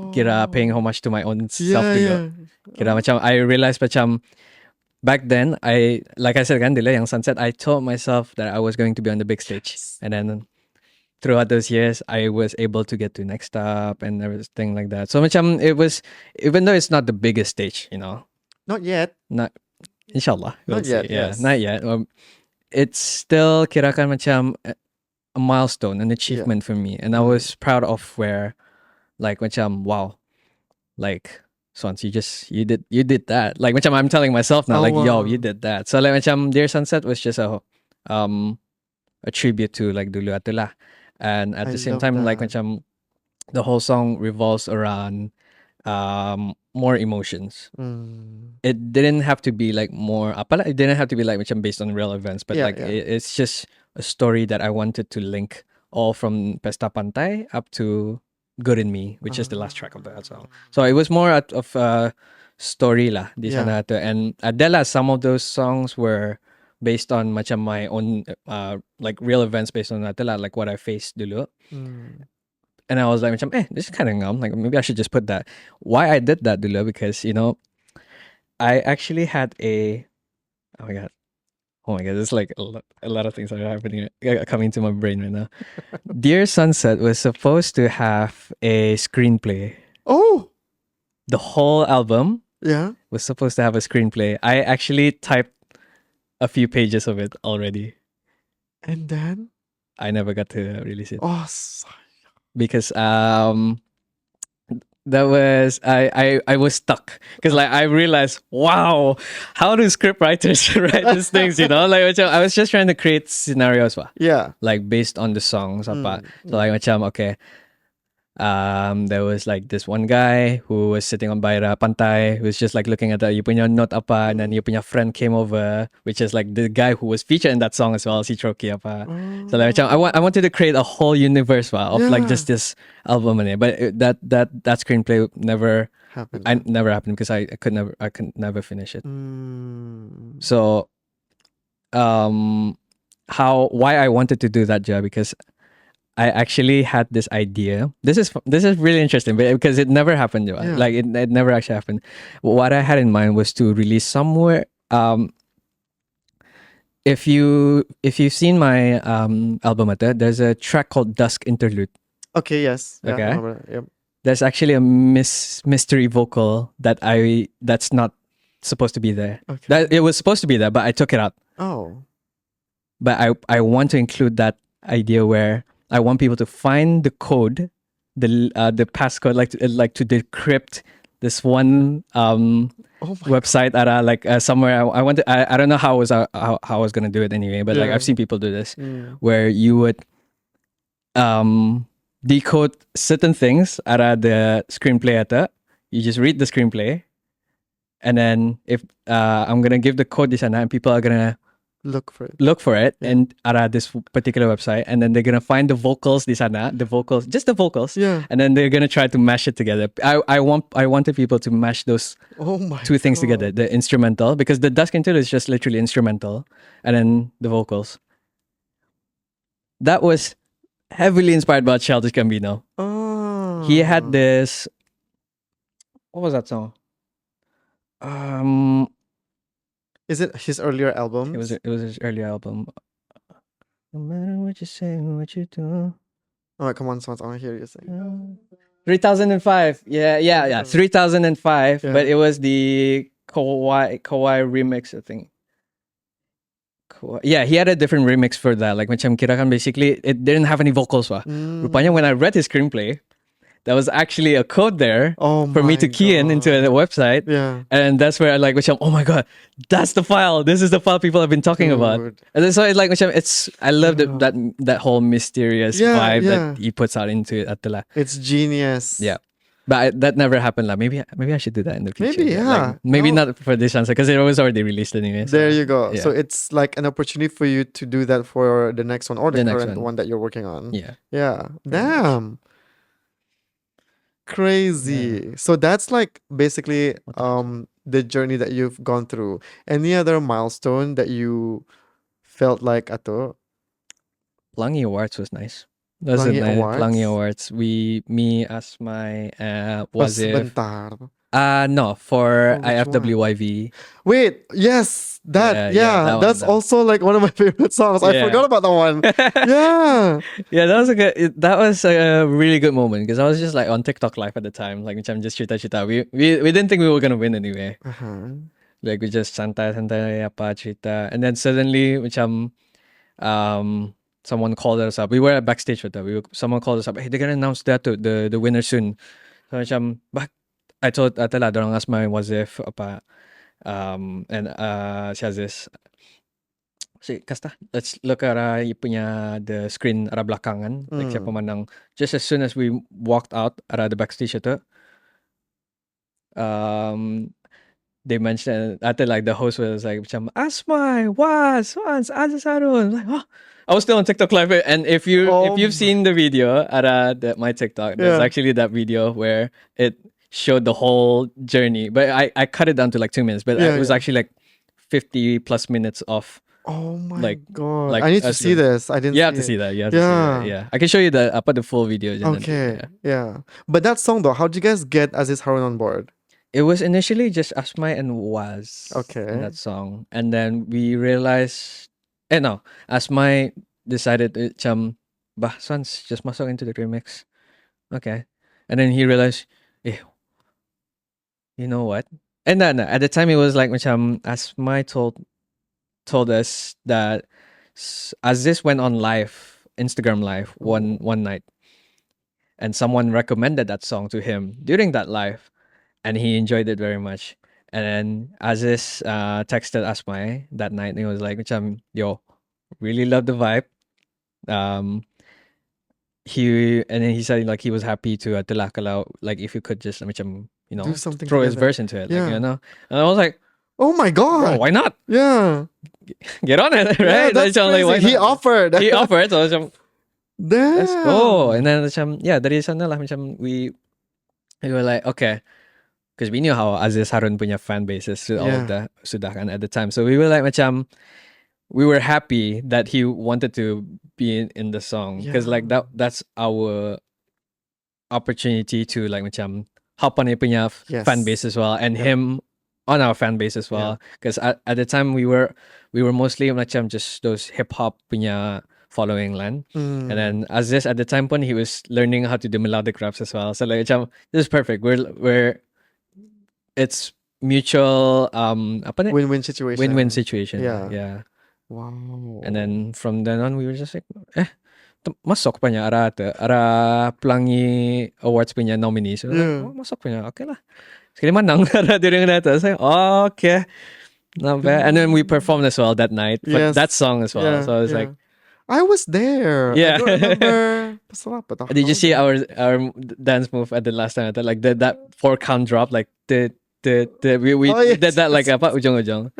paying homage to my own self Yeah, dulu. yeah. Kira macam I realized macam back then like I said kan dila yang Sunset, I told myself that I was going to be on the big stage. And then throughout those years I was able to get to next up and everything like that. So macam it was, even though it's not the biggest stage, you know. Not yet. Not inshallah. Not see. yet, Yeah, yes. not yet. It's still kirakan macam a milestone, an achievement for me, and I was proud of where, like macam wow, like Swanz, you did that. Like macam I'm telling myself now, like yo, you did that. So like macam Dear Sunset was just a tribute to like dulu atulah, and at the same time like macam the whole song revolves around more emotions. It didn't have to be like more apalah, it didn't have to be like macam based on real events, but it's just a story that I wanted to link all from Pesta Pantai up to Good in Me, which is the last track of that song. So it was more out of story lah di sana tu. And Adela, some of those songs were based on macam my own like real events based on Adela, like what I faced dulu. And I was like, macam, this is kind of ngam. Like, maybe I should just put that. Why I did that dulu, because, you know, I actually had oh my God, there's like a lot of things that are happening, coming to my brain right now. Dear Sunset was supposed to have a screenplay. Oh! The whole album was supposed to have a screenplay. I actually typed a few pages of it already. And then? I never got to release it. Oh, sorry. Because that was I was stuck, because like I realized, wow, how do script writers write these things, you know? Like macam, I was just trying to create scenarios like based on the songs apa. So like macam, okay, there was like this one guy who was sitting on Baira Pantai, who was just like looking at the you punya note apa, and then you punya friend came over, which is like the guy who was featured in that song as well, si Troki apa. So like I wanted to create a whole universe of like just this album, but that screenplay never happened. Never happened because I could never finish it. So why I wanted to do that job, because I actually had this idea. This is really interesting, because it never happened. Like it never actually happened. What I had in mind was to release somewhere. If you've seen my album, there's a track called Dusk Interlude. Okay. Yes. Okay. Yep. There's actually a mystery vocal that's not supposed to be there. Okay. It was supposed to be there, but I took it out. Oh. But I want to include that idea where I want people to find the code, the passcode, like to decrypt this one website at somewhere. I want to. I don't know how I was gonna do it anyway, but like I've seen people do this, where you would decode certain things at the screenplay you just read the screenplay, and then if I'm gonna give the code this and people are gonna look for it and at this particular website, and then they're gonna find the vocals just the vocals, and then they're gonna try to mash it together. I wanted people to mash those two things together, the instrumental, because the Dusk Interlude is just literally instrumental, and then the vocals. That was heavily inspired by Childish Gambino. He had this, what was that song? Is it his earlier album? It was his earlier album. No matter what you say, what you do. All right, come on, Swanz, I want to hear you sing. 3005. Yeah. 3005. But it was the Kawaii remix, I think. Yeah, he had a different remix for that. Like macam kirakan basically it didn't have any vocals. Rupanya when I read his screenplay, there was actually a code there for me to key into the website. Yeah. And that's where I like, oh my God, that's the file. This is the file people have been talking about. And then so it's like, I love that whole mysterious vibe that he puts out into it. It's genius. Yeah. But that never happened. Like maybe I should do that in the future. Maybe, yeah. Like, maybe No. not for this answer because it was already released anyway. So, There you go. yeah. So it's like an opportunity for you to do that for the next one or the next current one that you're working on. Yeah. Yeah. Pretty much. Damn. Crazy. So that's like basically the journey that you've gone through. Any other milestone that you felt like ato? Pelangi Awards was nice. That was a Pelangi nice Pelangi Awards? Awards. Me as my Pas Wazif. bentar. No, for For which one? IFWYV. Wait, yes, that that one, that's that one. also like one of my favorite songs. I Yeah. forgot about that one. Yeah. Yeah, that was a really good moment because I was just like on TikTok live at the time, like macam just cerita-cerita. We didn't think we were gonna win anyway. Uh-huh. Like we just santai-santai apa cerita, and then suddenly macam someone called us up. We were at backstage with that. Someone called us up. Hey, they're gonna announce that the winner soon. So macam I told Atala dorang ask my Wazif apa and si Aziz. Kasta, let's look at punya the screen arah belakang kan, like siapa pandang. Just as soon as we walked out arah the backstage itu, they mentioned after like the host was like macam Asmai, Swanz, Aziz Harun. Like, oh, I was still on TikTok live, and if you've seen the video arah my TikTok, there's actually that video where it showed the whole journey, but I cut it down to like 2 minutes, but it was actually like 50 plus minutes of. Oh my Like- god. like I need to us see this. I didn't You have see to it. see that. You have to see that. Yeah, I can show you the full video. and then- Okay. yeah. Yeah. But that song though, how did you guys get Aziz Harun on board? It was initially just Asmai and Waz. Okay. In that song, and then we realized, no, Asmai decided bah, Swanz just masuk into the remix. Okay, and then he realized, you know what? And then at the time it was like Asmai told us that Aziz went on live, Instagram live one night, and someone recommended that song to him during that live, and he enjoyed it very much. And then Aziz texted Asmai that night, and he was like, yo, really love the vibe. And then he said like he was happy to kalau like if you could just Do something throw his together. verse into it, Yeah. and I was like, Oh my bro, god. why not? Yeah. Get on it, Yeah, right? that's Like, why crazy. He not? offered. He offered, so macam, Damn. let's go. And then dari sana lah we were like, okay, because we knew how Aziz Harun punya fan bases all of the sudah kan at the time, so we were like we were happy that he wanted to be in the song because like that's our opportunity to like hop on dia punya fan base as well, and him on our fan base as well, because at the time we were mostly just those hip hop punya following land, and then Aziz at the time pun he was learning how to do melodic raps as well, so like this is perfect. We're it's mutual Win-win situation. win-win situation. Yeah. Wow. And then from then on we were just like masuk pa niya ara Pelangi Awards punya nominee, so masuk pa niya, okay lah. Sekali manang during that. I was like, okay, not bad. And then we performed as well that night, but that song as well. Yeah, So I was like, I was there. Yeah. I don't remember. did you see our dance move at the last time? Like that 4 count drop, like we did that like apa ujung-ujung.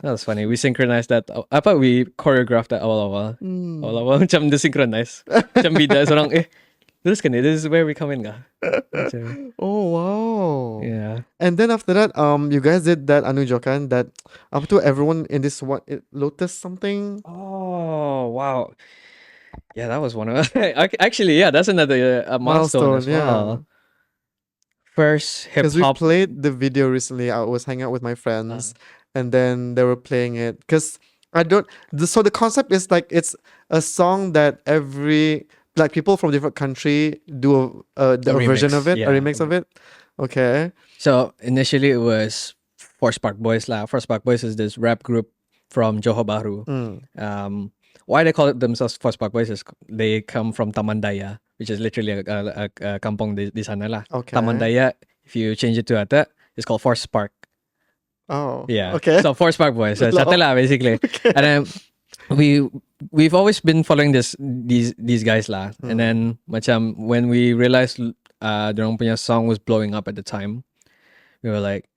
That was funny. We synchronized that. Apa we choreographed that awal-awal. Awal-awal macam desynchronize. Macam bida seorang this is where we come in ka. Oh wow. Yeah. And then after that, you guys did that anujokan that up to everyone in this Lotus something. Oh wow. Yeah, that was one of actually, yeah, that's another milestone as well. First hip Because we hop. played the video recently. I was hanging out with my friends, and then they were playing it. Because so the concept is like it's a song that like people from different country do a version of it, a remix of it. Okay. So initially it was Force Park Boys lah. Force Park Boys is this rap group from Johor Bahru. Why they call it themselves Force Park Boys is they come from Taman Daya, which is literally a kampong di sana lah. Okay. Taman Daya, if you change it to ata, it's called Force Park. Oh. Yeah. Okay. So Force Park Boys. So sate lah basically. Okay. And then we've always been following these guys lah. And then when we realized dorang punya song was blowing up at the time. We were like,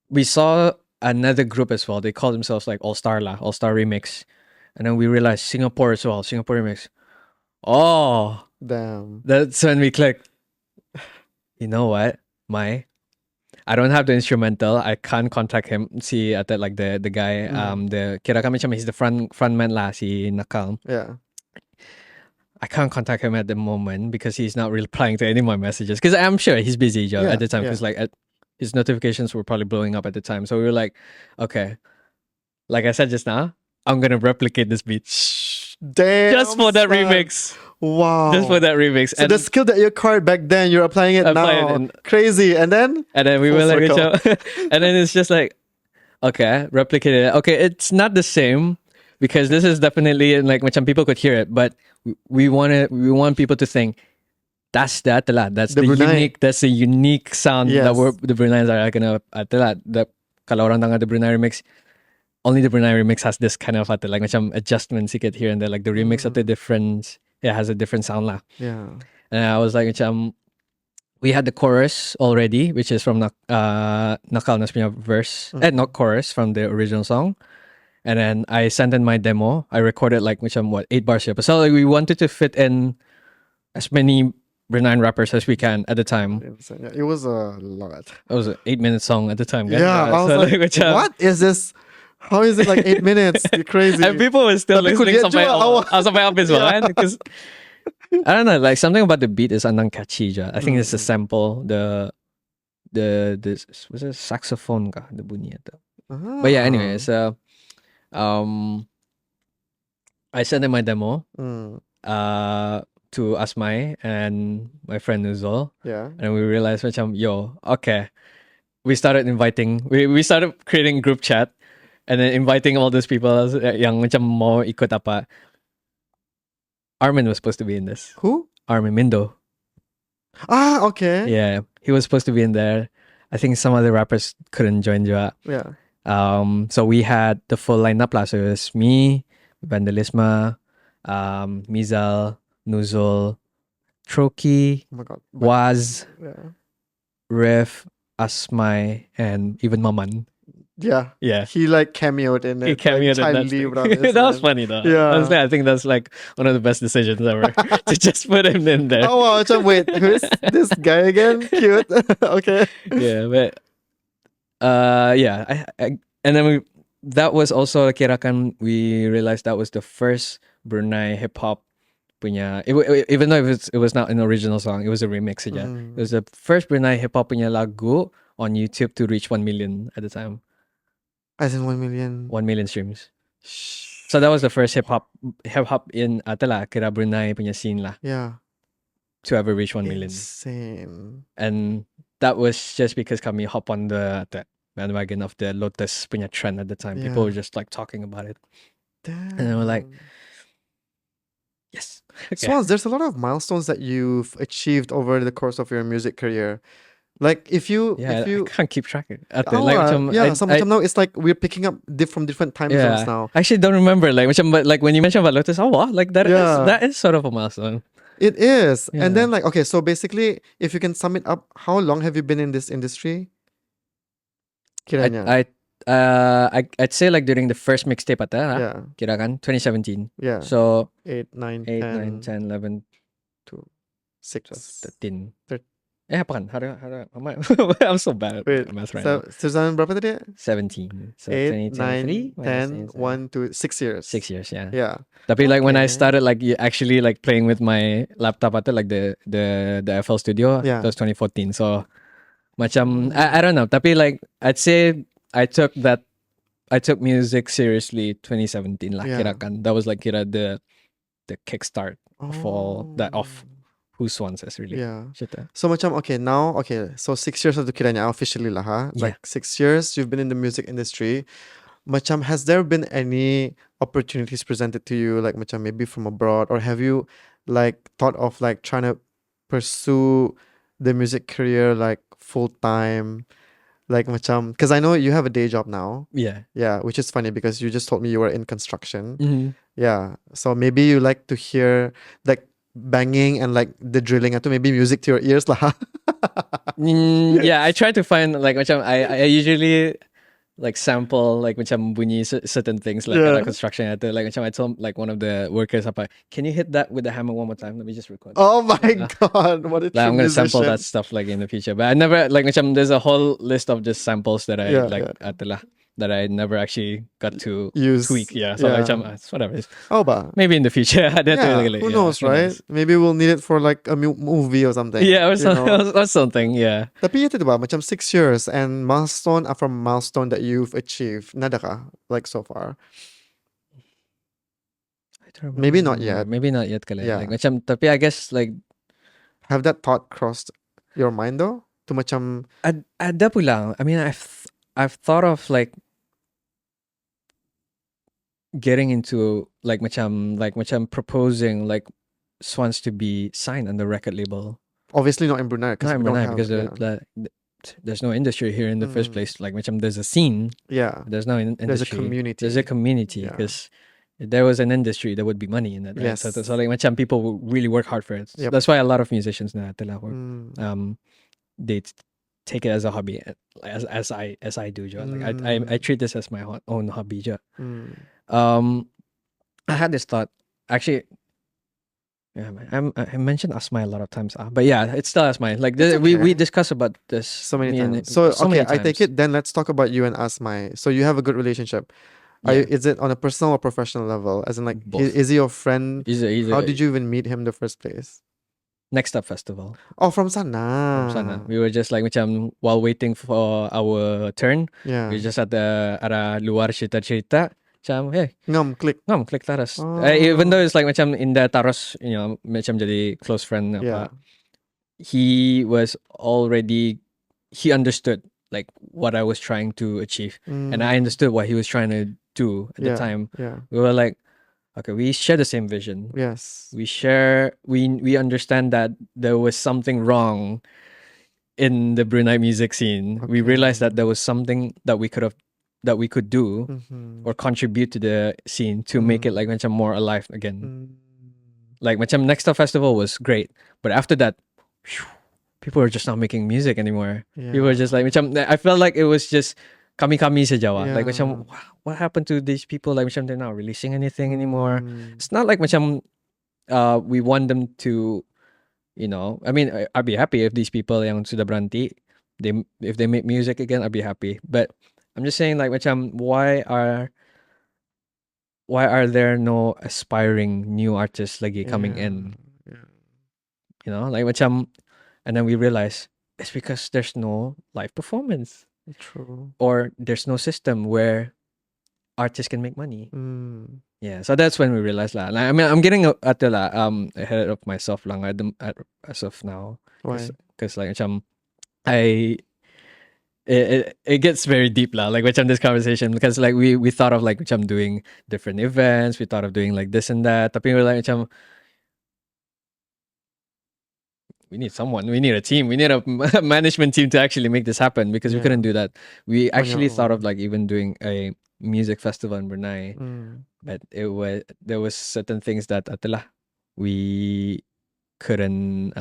we saw another group as well. They called themselves like All Star Remix, and then we realized Singapore as well, Singapore Remix. Oh, Damn. that's when we clicked. You know what, I don't have the instrumental. I can't contact him. See at that like the guy the kira kami macam he's the frontman lah si Nakal. Yeah. I can't contact him at the moment because he's not replying to any of my messages. Because I'm sure he's busy, Joe, at the time. Because his notifications were probably blowing up at the time. So we were like, okay, like I said just now, I'm gonna replicate this beat. Damn. Just for that remix. Wow. Just for that remix. So the skill that you acquired back then, you're applying it now. Crazy. And then we were like, and then it's just like, okay, replicate it. Okay, it's not the same because this is definitely like macam people could hear it, but we want people to think that's the unique sound that the Bruneians are gonna the kalau orang tengah the Brunei remix, only the Brunei remix has this kind of like macam adjustments you get here and there, like the remix of the different, it has a different sound lah. Yeah. And I was like macam, we had the chorus already, which is from Nakal Nasmiya verse, not chorus from the original song. And then I sent in my demo. I recorded like macam 8 bars here. So like, we wanted to fit in as many Brunei rappers as we can at the time. Yeah, it was a lot. It was an 8-minute song at the time. Yeah, I was like, what is this? How is it like 8 minutes? You're crazy. And people were still listening sampai habis kan? Because I don't know, like something about the beat is andang catchy. I think it's a sample. The was it saxophone kah the bunyi itu. But yeah, anyway, so I sent in my demo to Asmai and my friend Nuzul. Yeah. And we realized macam, yo, okay. We started inviting, we started creating group chat and then inviting all those people yang macam mau ikut apa. Armin was supposed to be in this. Who? Armin Mindo. Ah, okay. Yeah, he was supposed to be in there. I think some other rappers couldn't join juga. Yeah. So we had the full lineup lah. So it was me, Vandalisma, Majal, Nuzul, Troki, Oh my God. Waz, Yeah. Asmai, and even Maman. Yeah. Yeah. He like cameoed in it. He cameoed in that thing. That was funny though. Yeah. Honestly, I think that's like one of the best decisions ever to just put him in there. Oh wow, so wait, who's this guy again? Cute. Okay. Yeah, but yeah, I and then that was also kirakan we realized that was the first Brunei hip hop punya, even though it was not an original song, it was a remix aja. It was the first Brunei hip hop punya lagu on YouTube to reach 1 million at the time. As in 1 million. 1 million streams. So that was the first hip hop in kira Brunei punya scene lah. Yeah. To ever reach 1 million. Insane. And that was just because kami hop on the bandwagon of the Lotus punya trend at the time. People were just like talking about it. Damn. And they were like, yes. Okay. Swanz, there's a lot of milestones that you've achieved over the course of your music career. Like if you I can't keep track of it. Macam now it's like we're picking up from different time zones now. I actually don't remember but like when you mentioned about Lotus, like that is sort of a milestone. It is. Yeah. And then like, okay, so basically if you can sum it up, how long have you been in this industry? Kiranya. I'd say like during the first mixtape kirakan 2017. Yeah. So 8, 9, 10, 11, 6, 13. apa kan? I'm so bad at math right now. So berapa tadi? 17. So 8, 9, 10, 1, 2, 6 years. 6 years, yeah. Yeah. Tapi like when I started like actually like playing with my laptop like the FL Studio, that was 2014. So macam I don't know. Tapi like I'd say I took music seriously 2017 lah kirakan. That was like kira the kickstart of all that of who Swanz is really. Yeah. So macam so 6 years of the kiranya officially lah ha. Like 6 years you've been in the music industry. Macam has there been any opportunities presented to you like macam maybe from abroad, or have you like thought of like trying to pursue the music career like full time? Like macam, because I know you have a day job now. Yeah. Yeah, which is funny because you just told me you were in construction. Yeah. So maybe you like to hear like banging and like the drilling atau maybe music to your ears lah. Yeah, I try to find like macam I usually like sample like macam bunyi certain things like Yeah. at a construction at like macam I told like one of the workers apa, can you hit that with the hammer one more time? Let me just record. Oh my god, what a Like, true I'm gonna sample musician. that stuff like in the future, but I never like macam there's a whole list of just samples that I Yeah, like yeah. atulah that I never actually got to Use. tweak. Yeah, so Yeah. like macam it's whatever. Oh, ba. Maybe in the future. Yeah, who knows, right? Maybe we'll need it for like a movie or something. Yeah, or, you know? or something. Yeah. Tapi itu ba, macam 6 years and milestone after milestone that you've achieved. Nada ka, like so far? I don't Maybe not remember. yet. Maybe not yet kali. Yeah. Like macam tapi I guess like Have that thought crossed your mind though? To macam ada pula. I mean I've thought of like getting into like macam proposing like Swanz to be signed on the record label. obviously not in Brunei Not in Brunei because yeah. there's no industry here in the first place. Like macam there's a scene. Yeah. There's no industry. There's a community. There's a community Yeah. because if there was an industry, there would be money in it. Right? Yes. So like macam people will really work hard for it. Yep. That's why a lot of musicians now work. Mm. They take it as a hobby, as I do. Like I treat this as my own hobby. Mm. I had this thought actually. Yeah, I mentioned Asmai a lot of times, but yeah, it's still Asmai. Like It's we okay. discuss about this So many me and- times. So so okay, many I take times. it. Then let's talk about you and Asmai. So you have a good relationship. Yeah. Is it on a personal or professional level? As in, like, Both. is he your friend? He's How did you even meet him in the first place? Next Up Festival Oh, from sana. from sana? We were just like macam while waiting for our turn. Yeah. We just at the luar cerita. Macam hey, Click. klik taras. Oh. Even though it's like macam in the taros, you know, macam jadi close friend. Yeah. He was already, he understood like what I was trying to achieve, and I understood what he was trying to do at the time. Yeah. We were like, okay, we share the same vision. Yes. We understand that there was something wrong in the Brunei music scene. We realized that there was something that we could do or contribute to the scene to make it like macam more alive again. Like macam Next Up Festival was great, but after that, people were just not making music anymore. Yeah. People were just like macam, I felt like it was just kami saja. Like Yeah. macam what happened to these people? Like macam they're not releasing anything anymore. It's not like macam we want them to, you know. I mean, I'd be happy if these people yang sudah berhenti, if they make music again, I'd be happy. But I'm just saying like macam why are there no aspiring new artists lagi coming in? Yeah. You know, like macam, and then we realize it's because there's no live performance. True. Or there's no system where artists can make money. Mm. Yeah, so that's when we realized lah. Like, I mean, I'm getting ahead of myself lang as of now. Why? Because like macam it gets very deep lah. Like macam this conversation because like we thought of like macam doing different events. We thought of doing like this and that. Tapi we were like macam we need someone. We need a team. We need a management team to actually make this happen because we couldn't do that. We actually thought of like even doing a music festival in Brunei, but there was certain things that we couldn't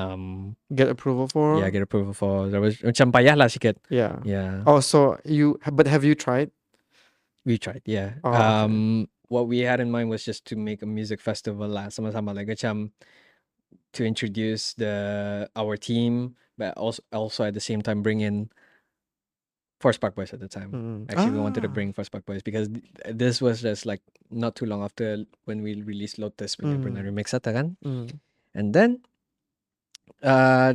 get approval for. Yeah, get approval for. There was macam payah lah sikit. Yeah. Yeah. Oh, so but have you tried? We tried. Yeah. Oh, okay. What we had in mind was just to make a music festival lah, sama-sama like macam to introduce our team, but also at the same time bring in Force Park Boys at the time. Actually, we wanted to bring Force Park Boys because this was just like not too long after when we released Lotus punya Brunei remix ata kan. And then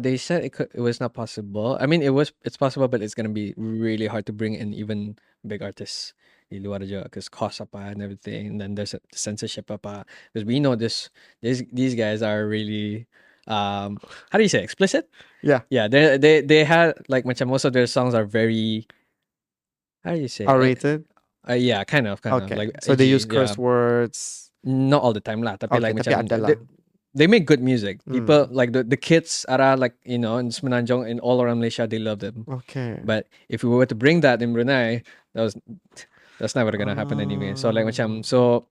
they said it was not possible. I mean, it's possible, but it's gonna be really hard to bring in even big artists di luar aja because cost apa and everything. And then there's a censorship apa because we know these guys are really how do you say explicit? Yeah. Yeah, they had like macam most of their songs are very, how do you say, R-rated? Yeah, kind of Okay. like So they edgy, use curse words. not all the time lah, tapi Okay, like tapi macam ada lah. they make good music. People like the kids are like, you know, in Semenanjung and all around Malaysia, they love them. Okay. But if we were to bring that in Brunei, that's never gonna happen anyway. So like macam, so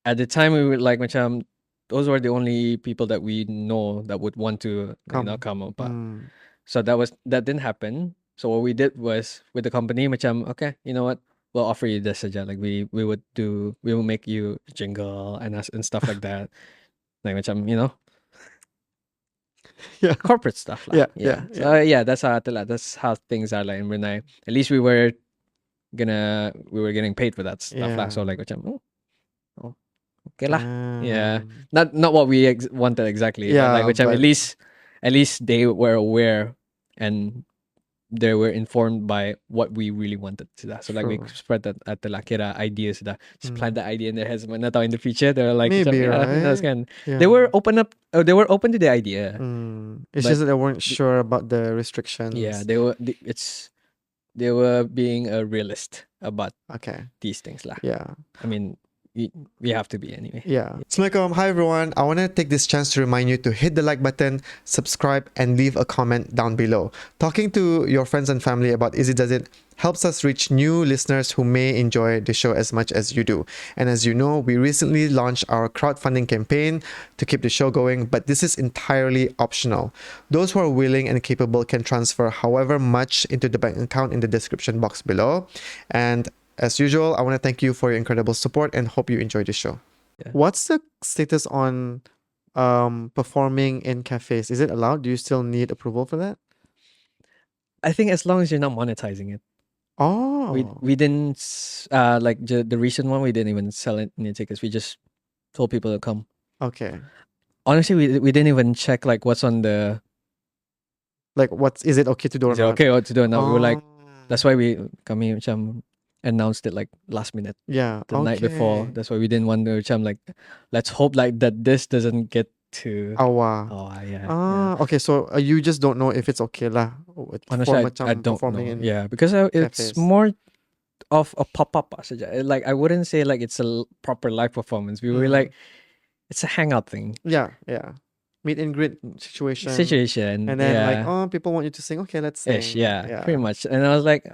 at the time we were like macam those were the only people that we know that would want to come up. So that didn't happen. So what we did was with the company, macam okay, you know what? We'll offer you this saja. Like we will make you jingle and stuff like that. Like macam Yeah. corporate stuff lah. Yeah. So that's how things are like in Brunei. At least we were getting paid for that stuff lah. Yeah. So like macam okay lah. Yeah. Not what we wanted exactly. Yeah, But like macam but- at least they were aware and they were informed by what we really wanted to that. So like we True. spread that at the kira ideas that just plant the idea in their heads. But not in the future, they were like Maybe, that's right? kind. Yeah. They were open to the idea. It's But just that they weren't sure about the restrictions. Yeah, they were being a realist about Okay. these things lah. Yeah. I mean, we have to be anyway. Yeah. Assalamualaikum. Hi everyone. I want to take this chance to remind you to hit the like button, subscribe, and leave a comment down below. Talking to your friends and family about IZZY Does It helps us reach new listeners who may enjoy the show as much as you do. And as you know, we recently launched our crowdfunding campaign to keep the show going, but this is entirely optional. Those who are willing and capable can transfer however much into the bank account in the description box below. And as usual, I want to thank you for your incredible support and hope you enjoy the show. Yeah. What's the status on performing in cafes? Is it allowed? Do you still need approval for that? I think as long as you're not monetizing it. Oh. We didn't like the recent one. We didn't even sell any tickets. We just told people to come. Okay. Honestly, we didn't even check like what's on the. Like, is it okay to do or Is it not? okay what to do? And now we were like, Oh. that's why kami macam announced it like last minute, Yeah. the night before. okay. That's why we didn't want to macam like, let's hope like that this doesn't get to. Awa. Yeah. Okay. So you just don't know if it's okay lah. Honestly, for I macam don't performing know. in Yeah, because it's cafes. more of a pop-up. Like I wouldn't say like it's a proper live performance. We were like, it's a hangout thing. Yeah. Meet and greet situation. And then like, people want you to sing. Okay, let's sing. Ish, yeah, pretty much. And I was like,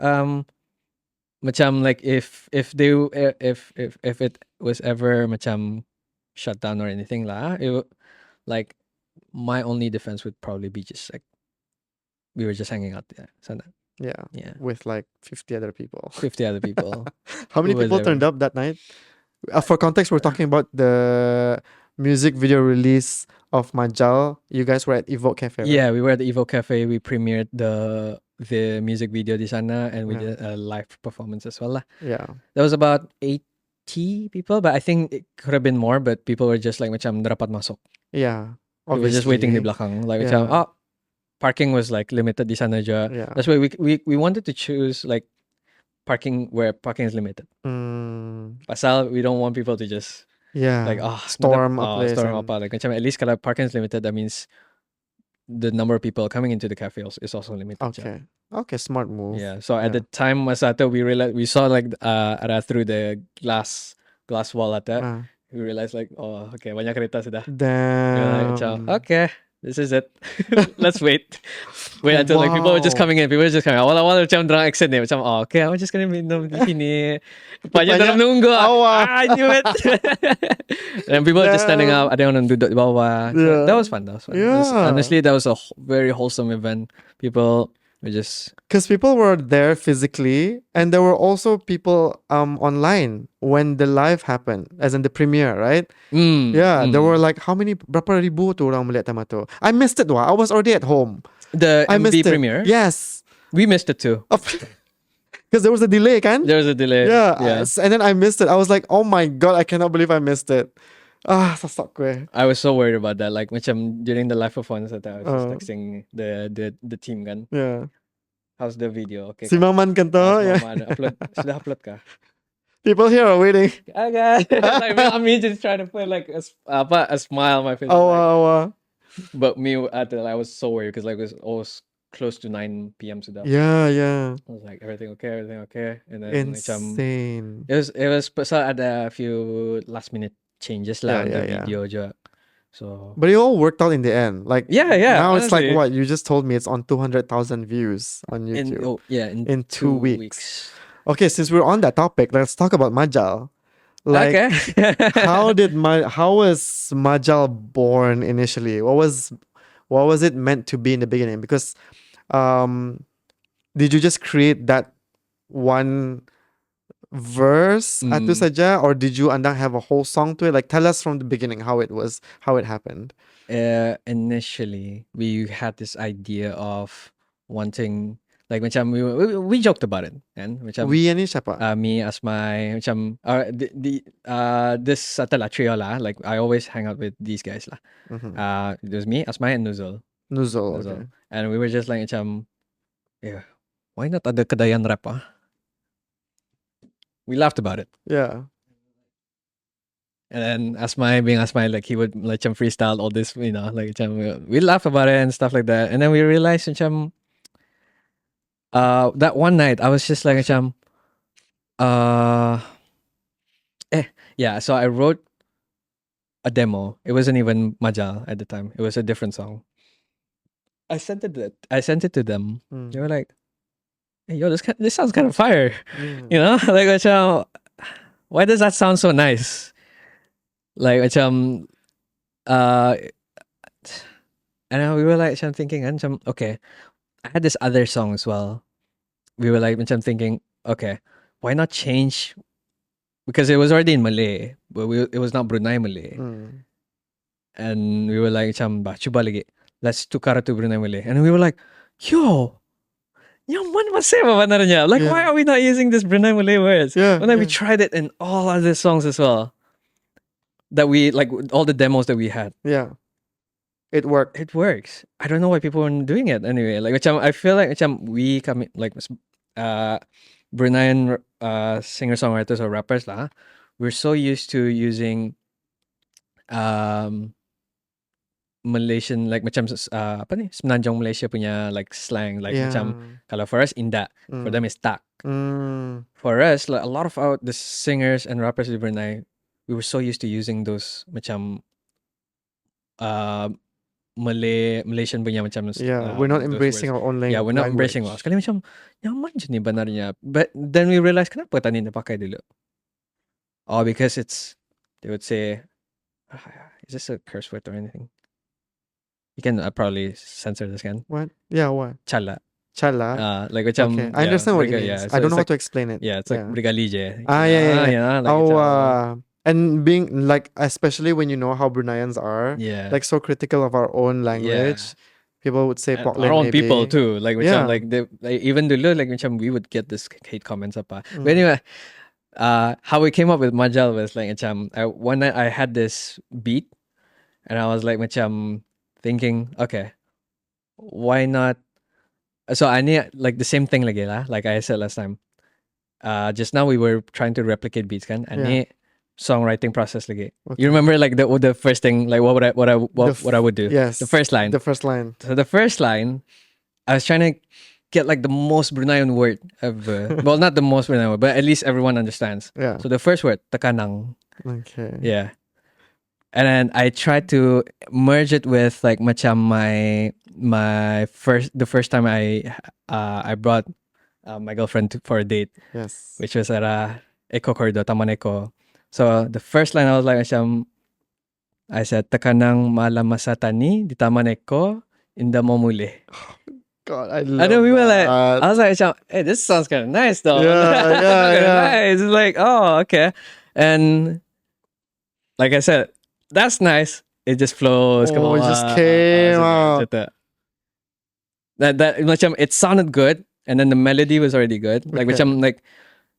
macam like if it was ever macam shut down or anything lah, like my only defense would probably be just like we were just hanging out there. Sana. Yeah. With like 50 other people. 50 other people. How many Who was people there? turned up that night? For context, we're talking about the music video release of Majal. You guys were at Evoke Cafe, right? Yeah, we were at the Evoke Cafe. We premiered the music video di sana, and we Yeah. did a live performance as well lah. Yeah. There was about 80 people, but I think it could have been more, but people were just like macam dapat masuk. Yeah. We were just waiting di Obviously. belakang. Like Yeah. macam, parking was like limited di sana je. Yeah. That's why we wanted to choose like parking where parking is limited. Pasal we don't want people to just Yeah. like storm a place. storm and- apa. Like macam at least kalau parking is limited, that means the number of people coming into the cafe is also limited. je. Okay, smart move. Yeah. So at Yeah. the time Masato, we saw like through the glass wall at that. Ah, We realized like, oh okay, banyak kereta sudah. We were like, macam, damn. okay, this is it. Let's wait. Wait until like people were just Wow. coming in. People were just coming. Awal-awal macam dorang exit ni. Macam, okay, I'm just gonna minum di sini. Banyak dalam nunggu. Awal. I knew it. And people were just standing up. Ada orang duduk di bawah. So Yeah. that was fun. It was- Yeah. honestly, that was a very wholesome event. People were just... Because people were there physically, and there were also people online when the live happened, as in the premiere, right? Yeah, there were like berapa ribu tu orang melihat tema tu. I missed it. I was already at home. The I missed MV it. premiere? Yes. We missed it too. Because there was a delay, kan? There was a delay. Yeah. Yeah. And then I missed it. I was like, oh my God, I cannot believe I missed it. Sasak ko eh. I was so worried about that. Like, macam during the live performance, I was just Oh. texting the team kan. Yeah. How's the video? Okay. Si Maman kan tu. Yeah. Sudah upload kah? People here are waiting. Okay. Like me just trying to put like a smile on my face. Oh, Like, wow. but me I was so worried because like it was almost close to 9 p.m. sudah. Yeah. I was like, everything okay, and then macam Insane. it was so ada a few last minute changes lah on the Yeah. video je. So But it all worked out in the end. Like, yeah. now it's like honestly. what? You just told me it's on 200,000 views on YouTube. In in 2 2 weeks. Okay, since we're on that topic, let's talk about Majal. Like, Okay. how was Majal born initially? What was it meant to be in the beginning? Because did you just create that one verse atu saja, or did you andang have a whole song to it? Like, tell us from the beginning how it happened. Initially, we had this idea of wanting, like, macam we joked about it, and macam We ini siapa? me as my macam this satala trio lah. Like I always hang out with these guys lah. It was me, Asmai, and Nuzul. Nuzul, okay. And we were just like macam, yeah, why not ada Kedayan rap ah? We laughed about it. Yeah. And then Asmai, being Asmai, like he would like freestyle all this, like we laugh about it and stuff like that. And then we realized that one night I was just like yeah. So I wrote a demo. It wasn't even Majal at the time. It was a different song. I sent it to them. They were like, "Hey, yo, this sounds kind of fire." Like why does that sound so nice? Like and we were like thinking, okay, I had this other song as well. We were like thinking, okay, why not change? Because it was already in Malay, but it was not Brunei Malay. And we were like, cuba lagi, let's tukar to Brunei Malay. And we were like, yo, man masih sebenarnya. Like, why are we not using this Brunei Malay words? And then we tried it in all other songs as well. That we, like, all the demos that we had. Yeah. It worked. It works. I don't know why people weren't doing it anyway. Like, I feel like we come like Bruneian singer-songwriters or rappers lah. We're so used to using Malaysian, like macam apa ni, Semenanjung Malaysia punya like slang, like macam kalau for us indah, for them is tak. For us, like a lot of the singers and rappers in Brunei, we were so used to using those macam Malaysian punya macam we're not embracing our own language. Yeah, we're not embracing our. Sekali macam nyaman je ni benarnya. But then we realized kenapa tadi dia pakai dulu? Oh, because they would say, is this a curse word or anything? You can probably censor this, can? What? Yeah, what? Chala. Like macam. Okay. I understand what it means. Yeah, so I don't know how to explain it. Yeah, it's like brigalije. Yeah. Like and being like, especially when you know how Bruneians are, like so critical of our own language. People would say our own maybe. People too. Like like even dulu like we would get this hate comments up. But anyway, how we came up with Majal was like one night I had this beat, and I was like thinking, okay, why not? So I need like the same thing like I said last time. Just now we were trying to replicate beats, kan? I need songwriting process lagi. Okay. You remember like the first thing, like what I would do? Yes. The first line. So the first line, I was trying to get like the most Bruneian word ever. Well, not the most Bruneian word, but at least everyone understands. Yeah. So the first word, tekanang. Okay. Yeah. And then I tried to merge it with like macam the first time I brought my girlfriend for a date. Yes. Which was at Eko Corridor, Taman Eko. So the first line I was like I said tekanang malamasatani di Taman Eko inda mo muli. God, I love and then we were like, I was like, hey, this sounds kind of nice though. Yeah. Nice. It's like, oh, okay. And like I said, that's nice. It just flows. Oh, it just came out. That it sounded good, and then the melody was already good. Like like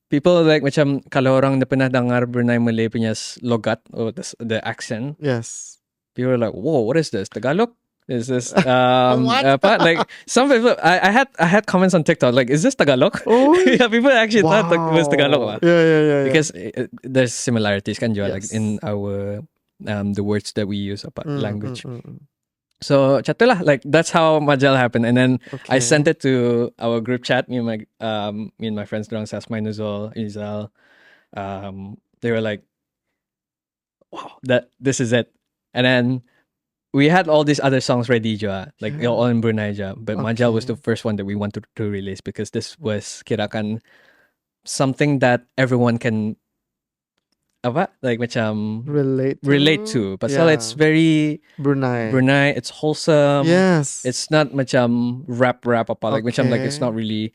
people like kalau orang na pernah dengar Brunei Malay punya logat or the accent. Yes. People were like, whoa, what is this? Tagalog? Is this what? Like some people I had comments on TikTok like, is this Tagalog? Oh. Yeah, people actually thought it was Tagalog. Yeah. Because there's similarities kan juga, like in our the words that we use about language. So chatulah, like that's how Majal happened, and then I sent it to our group chat. Me and my friends, Sasmai, Nuzul, Izal. They were like, "Wow, this is it." And then we had all these other songs ready, like all in Brunei, but Majal was the first one that we wanted to release because this was kirakan something that everyone can apa? Like macam relate to. Pasal it's very Brunei. it's wholesome. Yes. It's not macam rap apa. Like macam like it's Okay. not really,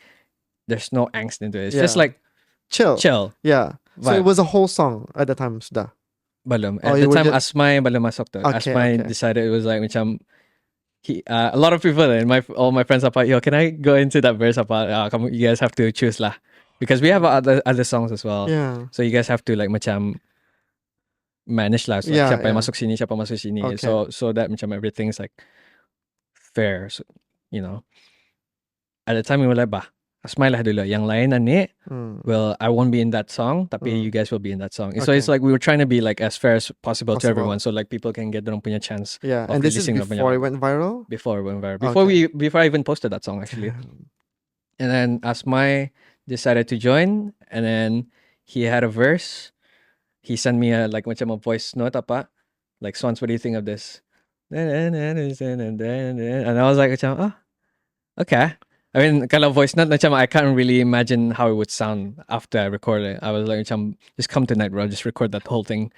there's no angst into it. It's Yeah. just like chill. Yeah. So it Vibe. was a whole song at the time, sudah. Balum. Oh, At you the were time, just- Asmai balum masuk tu. Okay, Asmai okay. decided it was like macam a lot of people and all my friends apa, yo, can I go into that verse apa? Come, you guys have to choose lah, because we have other songs as well. Yeah. So you guys have to like macam manage lah. So, like, siapa yang masuk sini. Okay. So that macam everything's like fair. So, you know. At the time we were like, bah, Asmai lah dulu. Yang lain ani, well, I won't be in that song, tapi you guys will be in that song. So it's like we were trying to be like as fair as possible to everyone, so like people can get their own punya chance. Yeah, of and this is releasing their before punya- it went viral? Before it went viral. Okay. Before I even posted that song actually. And then Asmai decided to join, and then he had a verse. He sent me a like macam a voice note apa, like Swanz, what do you think of this? And I was like macam, oh, okay. I mean, kalau voice note macam I can't really imagine how it would sound after I record it. I was like macam, just come tonight, bro, just record that whole thing.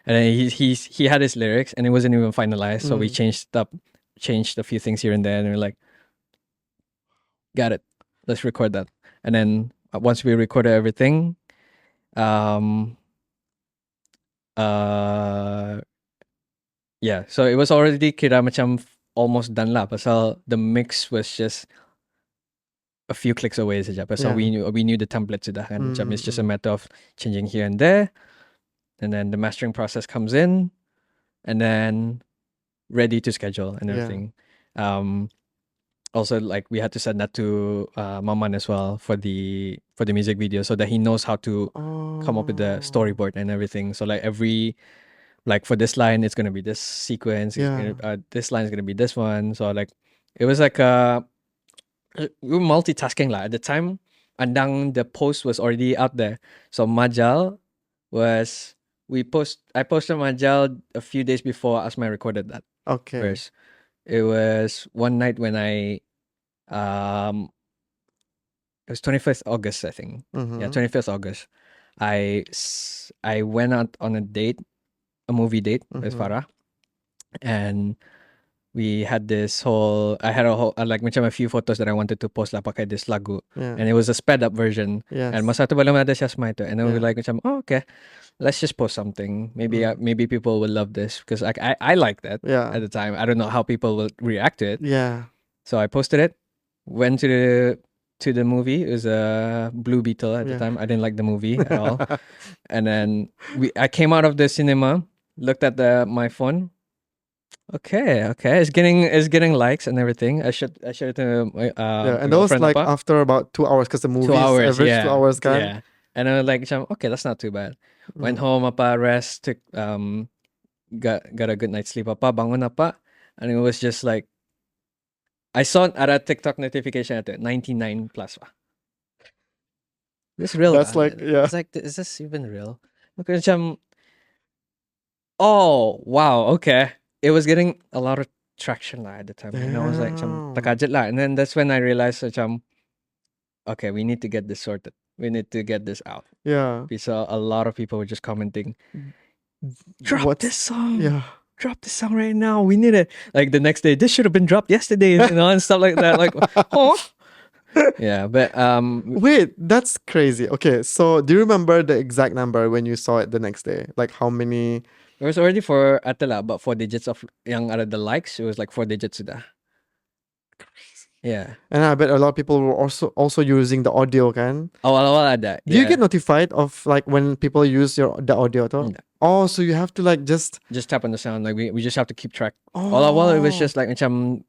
And then he had his lyrics, and it wasn't even finalized, so we changed a few things here and there, and we were like, got it, let's record that. And then once we recorded everything, yeah, so it was already kira macam almost done lah. Pasal the mix was just a few clicks away saja. Pasal we knew the template sudah kan. Macam it's just a matter of changing here and there, and then the mastering process comes in, and then ready to schedule and everything. Also, like, we had to send that to Maman as well for the music video, so that he knows how to come up with the storyboard and everything. So like like for this line it's gonna be this sequence, this line is gonna be this one. So like it was like we were multitasking lah at the time. Andang the post was already out there. So Majal was I posted Majal a few days before Asma recorded that. Okay. Verse. It was one night when it was 25th August, I think. Yeah, 25th August. I went out on a movie date with Farah, and we had this whole, I had like macam a few photos that I wanted to post lah pakai this lagu, and it was a sped up version. Yes. And masa tu belum ada Shasma itu, and then we were like macam, oh, okay, let's just post something. Maybe people will love this, because I liked that at the time. I don't know how people will react to it. Yeah. So I posted it, went to the movie. It was a Blue Beetle at the time. I didn't like the movie at all. And then I came out of the cinema, looked at my phone. Okay, it's getting likes and everything. I shared it to and that was like after about 2 hours, because the movie average 2 hours kan. Yeah. And I was like, okay, that's not too bad. Went home apa, rest, took got a good night's sleep apa, bangun apa, and it was just like, I saw a TikTok notification at 99 plus. This real? That's like, yeah. It's like, is this even real? Okay, oh wow, okay. It was getting a lot of traction at the time, and I was like, takajit lah. And then that's when I realized, okay, we need to get this sorted. We need to get this out. Yeah. We saw a lot of people were just commenting, drop this song. Yeah. Drop this song right now. We need it. Like the next day, this should have been dropped yesterday, and stuff like that. Like, oh. Yeah, but wait, that's crazy. Okay, so do you remember the exact number when you saw it the next day? Like how many? It was already for Atala, but 4 digits of yang ada the likes. It was like 4 digits sudah. Yeah. And I bet a lot of people were also using the audio kan. Awal-awal ada. Do you get notified of like when people use the audio though? Oh, so you have to like just tap on the sound. Like we just have to keep track. Awal-awal it was just like macam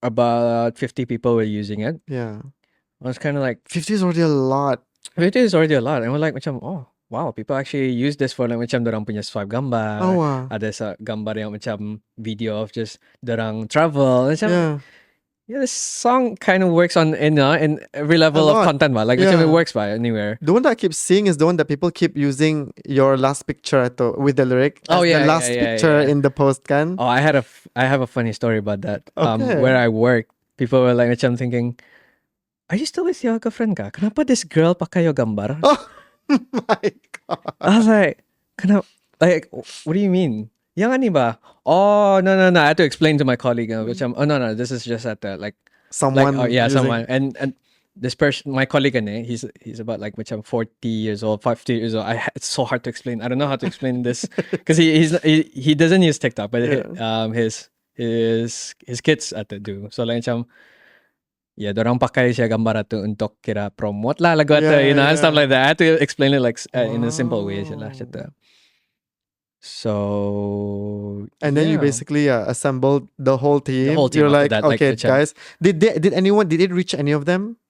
about 50 people were using it. Yeah. I was kind of like 50 is already a lot. 50 is already a lot. And we're like macam, oh wow, people actually use this for like macam dorang punya swipe gambar. Oh wow. Ada gambar yang macam video of just dorang travel. Macam, yeah, this song kind of works in every level of content, but like it works by anywhere. The one that I keep seeing is the one that people keep using your last picture with the lyric. The last picture in the post kan. Oh, I have a funny story about that. Okay. Where I work, people were like macam thinking, are you still with your girlfriend ka? Kenapa this girl pakai your gambar? Oh my god. I was like, like, what do you mean? Yang ani ba? Oh, no. I had to explain to my colleague, which oh, no, this is just at the, like, oh, Someone yeah, using. someone. And this person, my colleague, he's about, like, which I'm 40 years old, 50 years old. It's so hard to explain. I don't know how to explain this because he doesn't use TikTok, but Yeah. his kids at the do. So, like, yeah, dorang pakai siya gambar ato untuk kira promote lah lagu ato, Yeah, and stuff like yeah. that. I had to explain it, like, in a simple way siya lah, Wow. So And then you yeah, basically assembled the whole the team. whole team You're after like, that, like, okay, macam, guys, did it reach any of them?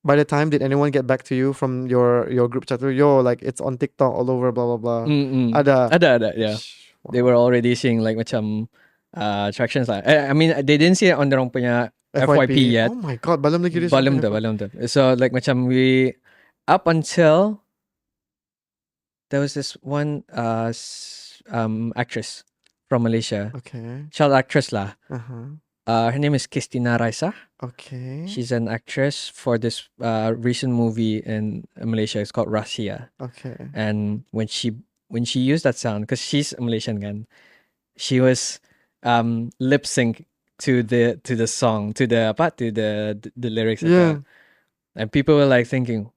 By the time, did anyone get back to you from your group chat? Yo, like it's on TikTok all over, blah blah blah. Ada. ada, yeah. They were already seeing, like, macam attractions lah. I mean, they didn't see it on their own punya FYP yet. Oh my god, balum lagi dia Balum sampai tu. So, like, macam we up until there was this one actress from Malaysia, Okay. child actress lah. Uh-huh. Her name is Christina Raisa. Okay. She's an actress for this recent movie in Malaysia. It's called Rasia. Okay. And when she used that sound, because she's a Malaysian again, she was lip sync to the song, to the lyrics. Yeah. And people were like thinking,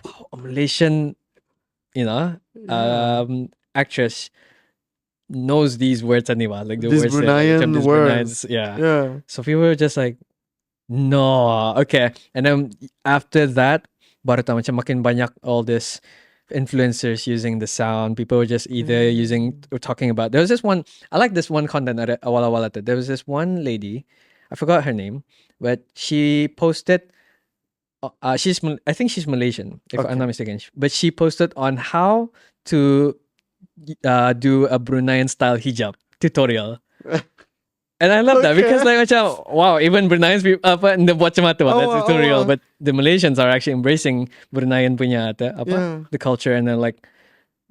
wow, a Malaysian, Yeah. actress knows these words anyway, like the These words, Bruneian these words. yeah. Yeah. So people were just like, no, okay. And then after that, baru tahu macam makin banyak all this influencers using the sound. People were just either using or talking about. There was this one. I like this one content at awal-awal at it. There was this one lady, I forgot her name, but she posted. I think she's Malaysian, if I'm not mistaken. But she posted on how to do a Bruneian style hijab tutorial. And I love that because, like, macam, wow, even Bruneians in the buat macam tu, that tutorial, but the Malaysians are actually embracing Bruneian punya the culture, and then, like,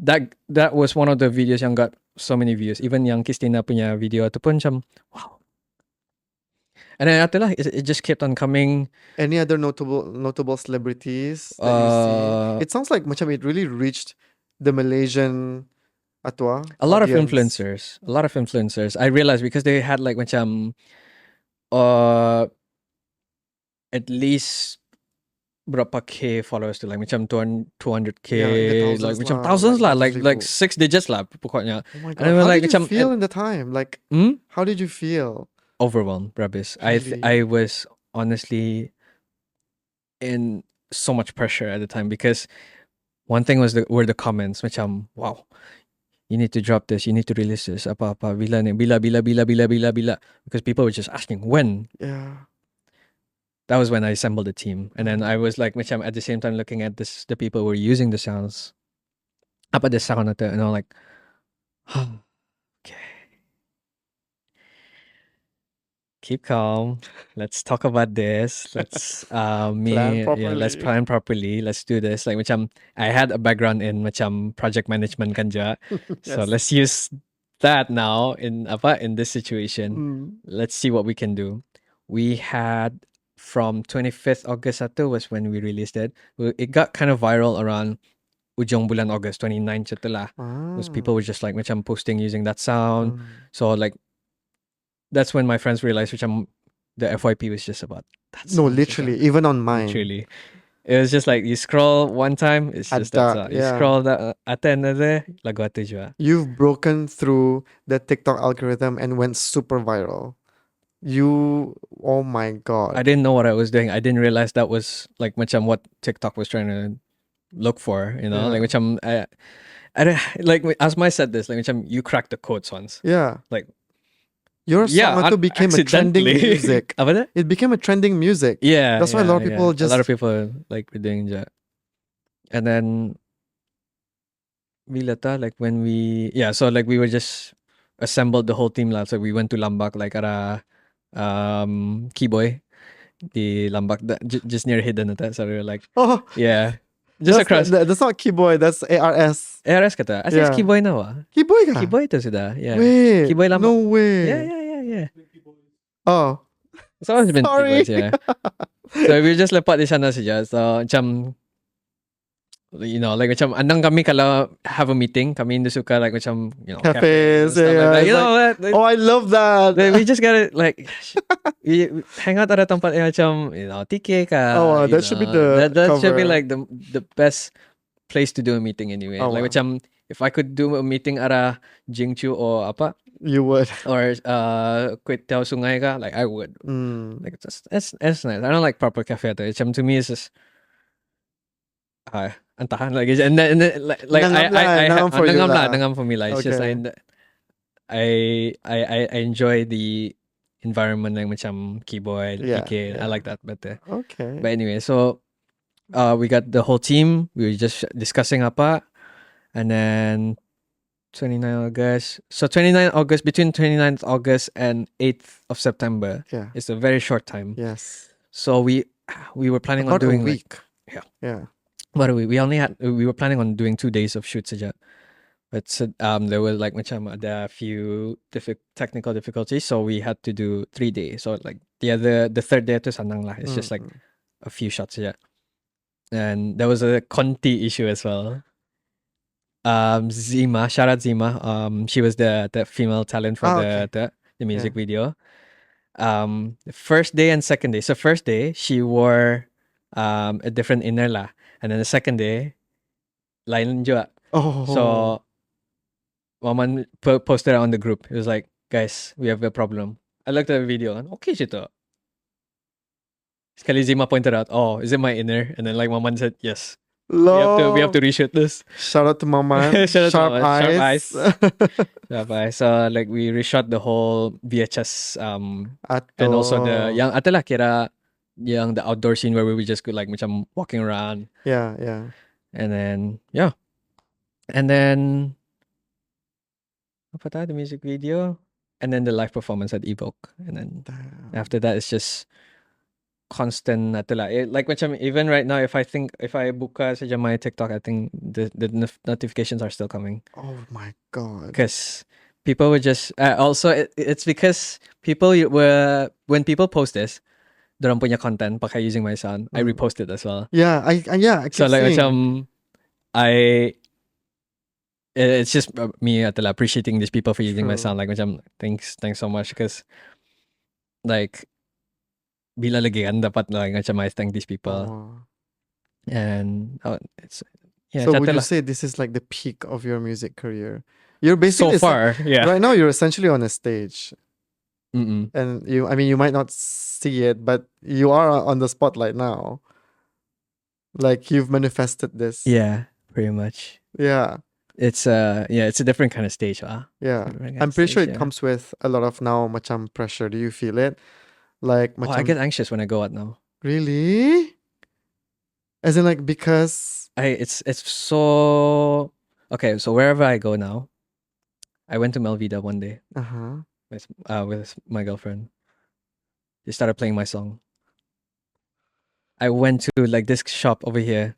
that was one of the videos yang got so many views. Even yang Christina punya video tu pun macam, wow. And then after that, it just kept on coming. Any other notable celebrities that you see? It sounds like macam it really reached the Malaysian a lot of influencers. I realized because they had, like, macam at least berapa K followers tu, like macam 200K, like macam thousands lah, like 6 digits lah pokoknya. Oh my god, how like, did you feel in the time? Like, how did you feel? Overwhelmed, Rabis. I was honestly in so much pressure at the time because one thing were the comments, macam, wow, you need to drop this, you need to release this, apa-apa, bila, because people were just asking when. Yeah. That was when I assembled the team. And then I was like, macam, at the same time looking at the people who were using the sounds. Apa the sound at and I'm like, okay. Keep calm. Let's talk about this. Let's plan properly. let's plan properly. Let's do this. Like, macam, I had a background in macam project management kan ja. So let's use that now in this situation. Let's see what we can do. We had from 25th August was when we released it. It got kind of viral around ujung bulan August, 29th lah. Because people were just like macam posting using that sound. So, like, that's when my friends realized which the FYP was just about that song. No, literally, even on mine. Literally. It was just like you scroll one time, it's just that song. You scroll at the end of the lagu atu jua. You've broken through the TikTok algorithm and went super viral. Oh my god. I didn't know what I was doing. I didn't realize that was like macam what TikTok was trying to look for, you know? Like macam I don't, like Asmai said this, like macam you cracked the code, Swanz. Yeah. Like your song became a trending music. It became a trending music. Yeah. That's why a lot of people a lot of people like were doing that. And then like when so like we were just assembled the whole team lah. So we went to Lambak, like at Kiboy, the Lambak just near Hidden so we were like just across. That's not Kiboy, that's ARS. ARS kata. I think it's Kiboy now. Kiboy ka? Kiboy to sudah. Yeah. Wait. Kiboy Lambak. No way. Yeah. Oh. It's always been Sorry. Kiboy, yeah. So we just lepak di sana saja. So macam you know, like macam andang kami kalau have a meeting, kami hindi suka like macam, you know, Cafes, stuff yeah, like that. it's You like, know what? oh, I love that. We just gotta like we hang out at a tempat yang macam, you know, TK ka. Oh, you that should be know, the that should be cover. like the best place to do a meeting anyway. Oh, Like wow. macam if I could do a meeting at a Jingchu or apa You would. or Kway Teow Sungai ka, like I would. Like it's nice. I don't like proper cafe though. Macam to me it's just antahan like and then like nangam for me like it's just Okay. I enjoy the environment like macam keyboard, Yeah, PK. I yeah. like that better. Okay. But anyway, so we got the whole team. We were just discussing apa, and then 29 August. So 29 August, between 29th August and 8th of September, Yeah. it's a very short time. Yes. So we were planning on About a doing week. yeah. Yeah. What we were planning on doing 2 days of shoots aja. But there was like macam ada a few technical difficulties, so we had to do 3 days. So like the third day to sanang lah. It's just like a few shots aja. And there was a Conti issue as well. Zima, shout out Zima. She was the female talent for the music video. The first day and second day. So first day she wore a different inner lah, and then the second day lain juga. Oh. So Maman posted on the group. It was like, guys, we have a problem. I looked at the video and okay siya to. Sekali Zima pointed out, oh, is it my inner? And then like Maman said, yes. We have to reshoot this. Shout out to Mama. Sharp eyes. Sharp eyes. So like we reshot the whole VHS and also the yang atulah kira yang the outdoor scene where we were just like macam walking around. Yeah, yeah. And then and then apa ta, the music video and then the live performance at Evoke. And then after that it's just constant atulah. Like macam even right now if I buka saja my TikTok, I think the notifications are still coming. Oh my god. Because people were just also it's because people were when people post this, dorang punya content pakai using my sound, I repost it as well. Yeah, I keep so like seeing. macam it's just me atulah appreciating these people for using my sound. Like macam thanks so much because like bila lagi kan dapat like macam I thank these people. And it's so would you say this is like the peak of your music career? You're basically so far, yeah. Right now you're essentially on a stage. Mm-mm. And you might not see it, but you are on the spotlight now. Like you've manifested this. Yeah, pretty much. Yeah. It's it's a different kind of stage, huh? Yeah. I'm pretty sure it comes with a lot of now macam pressure. Do you feel it? Like macam, I get anxious when I go out now. Really? As in like because it's so okay, so wherever I go now, I went to Melvida one day. With my girlfriend. They started playing my song. I went to like this shop over here.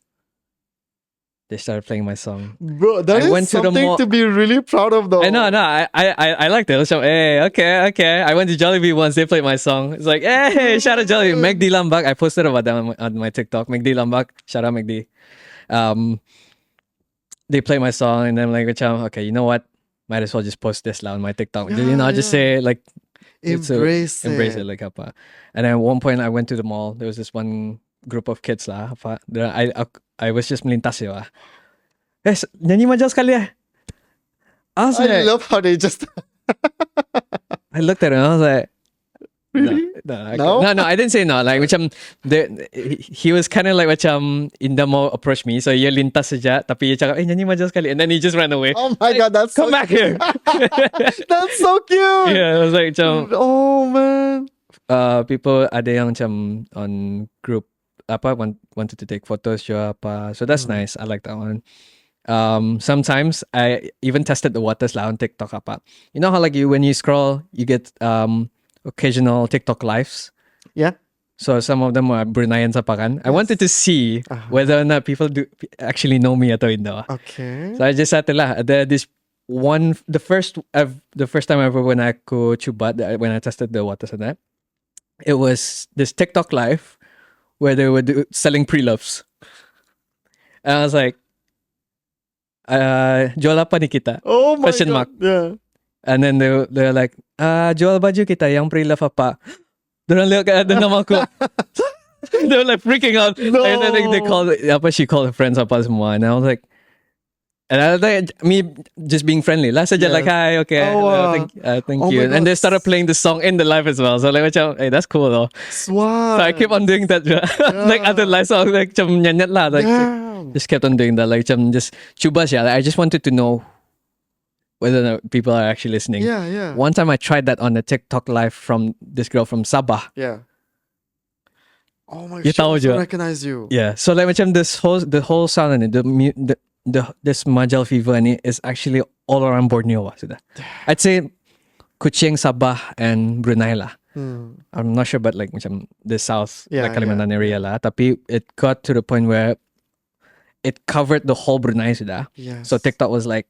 They started playing my song. Bro, that is something to be really proud of though. I know, I liked it. So, hey, okay. I went to Jollibee once, they played my song. It's like, hey, shout out Jollibee. McD Lambak. I posted about that on my TikTok. McD Lambak. Shout out McD. They played my song and then I'm like, okay, you know what? Might as well just post this on my TikTok. Just say like embrace it like apa. And then at one point I went to the mall. There was this one group of kids lah. I was just melintas ya. Nyanyi Majal sekali eh. I love how they just I looked at him and I was like, really? No, I didn't say no. Like macam he was kind of like macam Indah mau approach me, so ia lintas saja, tapi ia cakap, nyanyi Majal sekali, and then he just ran away. Oh my god, that's come back here. That's so cute. Yeah, I was like macam, oh man. People ada yang macam on group apa wanted to take photos juga apa, so that's nice. I like that one. Sometimes I even tested the waters lah on TikTok apa. You know how like when you scroll, you get occasional TikTok lives. Yeah. So some of them are Brunei and Sapakan. Yes. I wanted to see whether or not people do actually know me atau hindi. Okay. So I just said lah, this one the first time ever when I go chubat when I tested the waters and that, it was this TikTok live where they were selling pre-loves. And I was like, jual apa nih kita? Oh my Question mark. god. Yeah. And then they're like, jual baju kita yang pre-love apa? Diorang lihat ada nama aku. They were like freaking out. No. And then they called, she called her friends apa semua. And I was like, and I was like, me just being friendly. Lah saja like, hi, okay, Oh, wow. thank Oh you. my And God. they started playing the song in the live as well. So like, macam, hey, that's cool though. Swanz. So I keep on doing that. Like other live songs, like macam nyanyi lah. Like Damn. just kept on doing that. Like macam just cuba siya. Like, I just wanted to know whether or not people are actually listening. Yeah, yeah. One time I tried that on a TikTok live from this girl from Sabah. Yeah. Oh my You god, tahu she je. recognize you. Yeah. So like macam the whole sound and this Majal fever and it is actually all around Borneo sudah. I'd say Kuching, Sabah and Brunei lah. I'm not sure but like macam the south, Yeah, like Kalimantan area lah. Tapi it got to the point where it covered the whole Brunei sudah. Yes. So TikTok was like,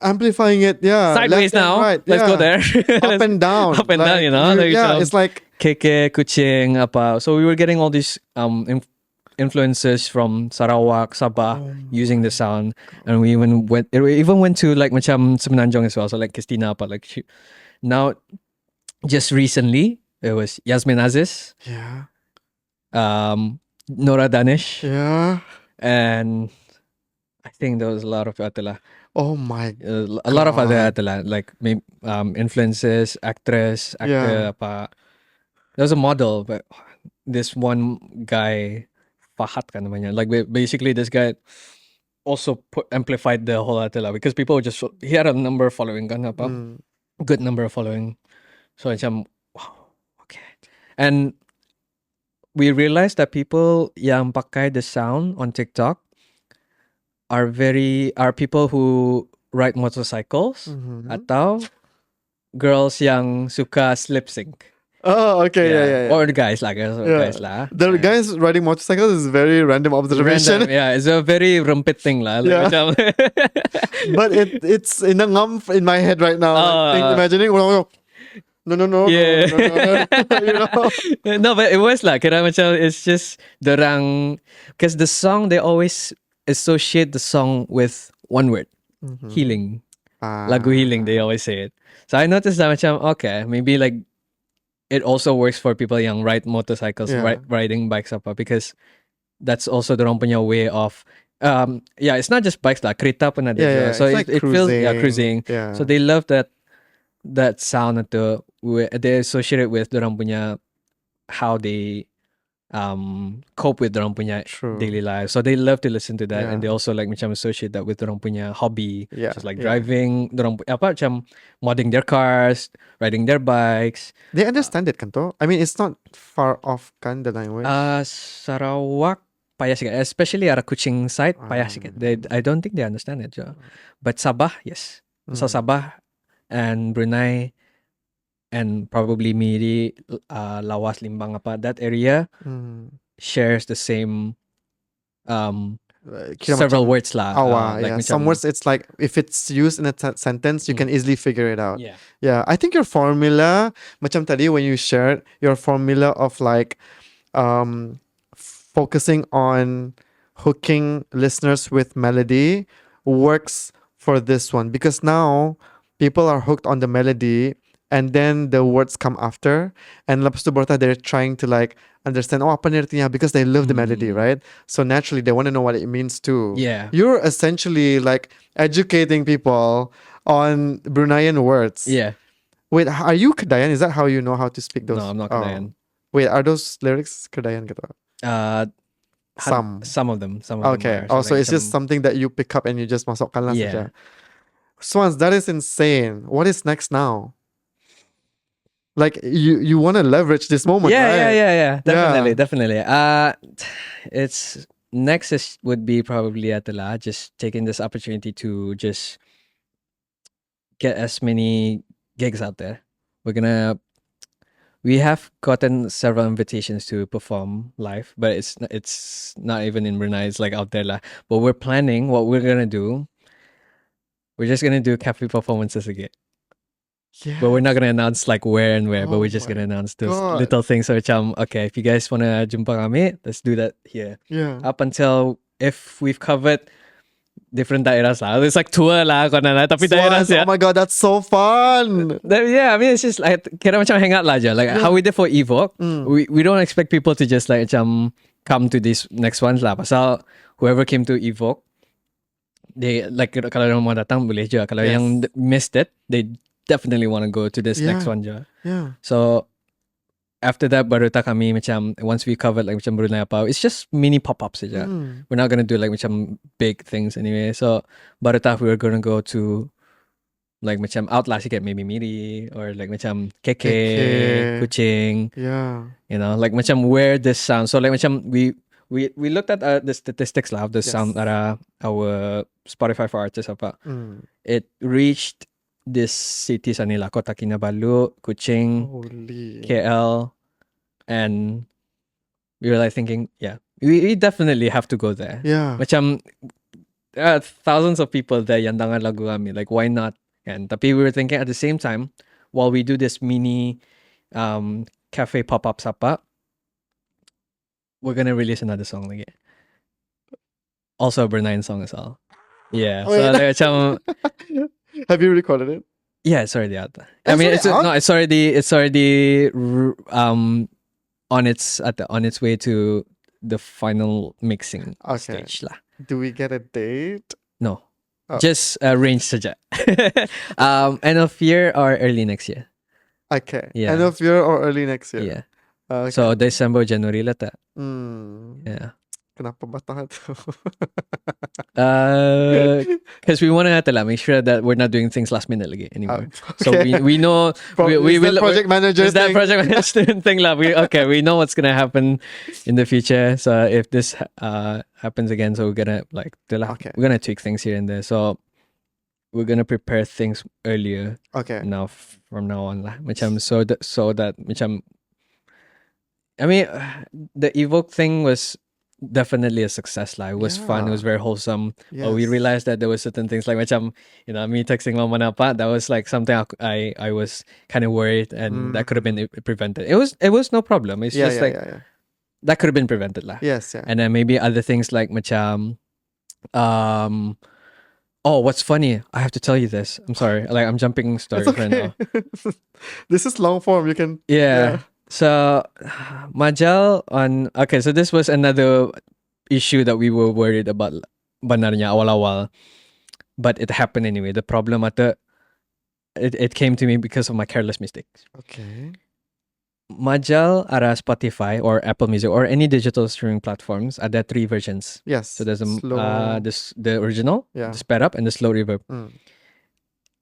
amplifying it, yeah. sideways left and now. right, Let's go yeah. there. Up and down. Up and down, you know? Like, yeah, it's like KK, Kuching, apa. So we were getting all these influences from Sarawak, Sabah, using the sound, and we even went to like macam Semenanjung as well. So like Christina, apa like now, just recently it was Yasmin Aziz, yeah, Nora Danish, yeah. and I think there was a lot of atala. Oh my A lot of other atala, like maybe influences, actor, Yeah. apa. There was a model, but this one guy, Fahad kan namanya. Like basically this guy also amplified the whole atala because people were just, he had a number of following kan apa. Good number of following. So macam, wow, okay. And we realized that people yang pakai the sound on TikTok are people who ride motorcycles atau girls yang suka lip sync. Oh, okay, yeah. Or the guys lah, guys lah. The guys riding motorcycles is very random observation. Random, yeah, it's a very rumpit thing lah. Like, macam, But it's in a in my head right now. Imagining, no, Yeah. no, you know? No, but it was lah. Kira macam it's just dorang, because the song they always associate the song with one word, healing. Lagu healing, they always say it. So I noticed that macam okay, maybe like it also works for people yang ride motorcycles, riding bikes apa, because that's also dorang punya way of it's not just bikes lah, kereta pun ada. Yeah. So It's like it feels cruising. Yeah. So they love that sound they associate it with dorang punya how they cope with dorang punya daily life. So they love to listen to that, and they also like macam associate that with dorang punya hobby, just like driving, dorang apa macam modding their cars, riding their bikes. They understand it kan to? I mean, it's not far off kan the language. Sarawak payah sikit, especially arah Kuching side payah sikit. I don't think they understand it. But Sabah, yes. So Sabah and Brunei and probably Miri, Lawas, Limbang, apa, that area shares the same several words lah. Like some words, it's like if it's used in a sentence, you can easily figure it out. Yeah. I think your formula, macam tadi when you shared your formula of like focusing on hooking listeners with melody works for this one, because now people are hooked on the melody and then the words come after, and lepas tu berarti they're trying to like understand apa ni artinya, because they love the melody, right? So naturally they want to know what it means too. You're essentially like educating people on Bruneian words. Wait, are you Kedayan? Is that how you know how to speak those? No, I'm not Kedayan. Wait, are those lyrics Kedayan gitu? Some of them. Okay. Also, like it's just something that you pick up and you just masukkan lah saja. Swanz, that is insane. What is next now? Like you want to leverage this moment, right? Yeah. Definitely. It's next would be probably atala, just taking this opportunity to just get as many gigs out there. We have gotten several invitations to perform live, but it's not even in Brunei. It's like out there lah. But we're planning what we're gonna do. We're just gonna do cafe performances again. But we're not gonna announce like where and where. But we're just gonna announce those little things. So okay, if you guys wanna jumpa kami, let's do that here. Up until if we've covered different daerah lah. It's like tour lah kau na tapi daerah Swanz, siya. oh my god, that's so fun. Yeah, I mean it's just like kira macam hang out lah je. Like how we did for Evoke, we don't expect people to just like macam come to these next ones lah. Pasal whoever came to Evoke, they like kalau orang mau datang boleh je. Kalau yang missed it, they definitely want to go to this next one je. Yeah. So after that baru tak kami macam once we covered like macam Brunei apa, it's just mini pop-ups saja. We're not gonna do like macam big things anyway. So baru tak we were gonna go to like macam out lah sikit, maybe Miri or like macam Keke, Kuching. Yeah. You know, like macam where this sound. So like macam we looked at the statistics lah of the sound at our Spotify for artists apa. It reached this cities anila Kota Kinabalu, Kuching, KL, and we were like thinking, yeah, we definitely have to go there. Yeah. Macam thousands of people there yang dengar lagu kami, like why not? And tapi we were thinking at the same time, while we do this mini cafe pop-ups apa, we're gonna release another song lagi. Also a Brunei song as well. Yeah. So like macam have you recorded it? yeah, it's already out. I mean, it's already on its way to the final mixing stage lah. Do we get a date? No, just range saja. End of year or early next year. Okay. Yeah. End of year or early next year. Yeah. Okay. So December, January lah tak. Yeah. Kenapa batal tu? Because we want to make sure that we're not doing things last minute lagi anymore. Okay. So we know we will project manager. Is that project management thing lah? We know what's gonna happen in the future. So if this happens again, so we're gonna we're gonna tweak things here and there. So we're gonna prepare things earlier. Okay. Now from now on lah. Macam so that macam. I mean, the Evoke thing was definitely a success lah. It was fun. It was very wholesome. Yes. But we realized that there were certain things like macam, you know, me texting mama na pa, that was like something I was kind of worried, and that could have been prevented. It was no problem. It's just that could have been prevented lah. Yes, yeah. And then maybe other things like macam oh, what's funny? I have to tell you this. I'm sorry. Like I'm jumping stories right now. This is long form. You can Yeah. So, Majal okay, so this was another issue that we were worried about banarnya awal-awal, but it happened anyway. The problem it came to me because of my careless mistakes. Okay. Majal ada Spotify or Apple Music or any digital streaming platforms ada 3 versions. Yes. So there's the original, the sped up, and the slow reverb.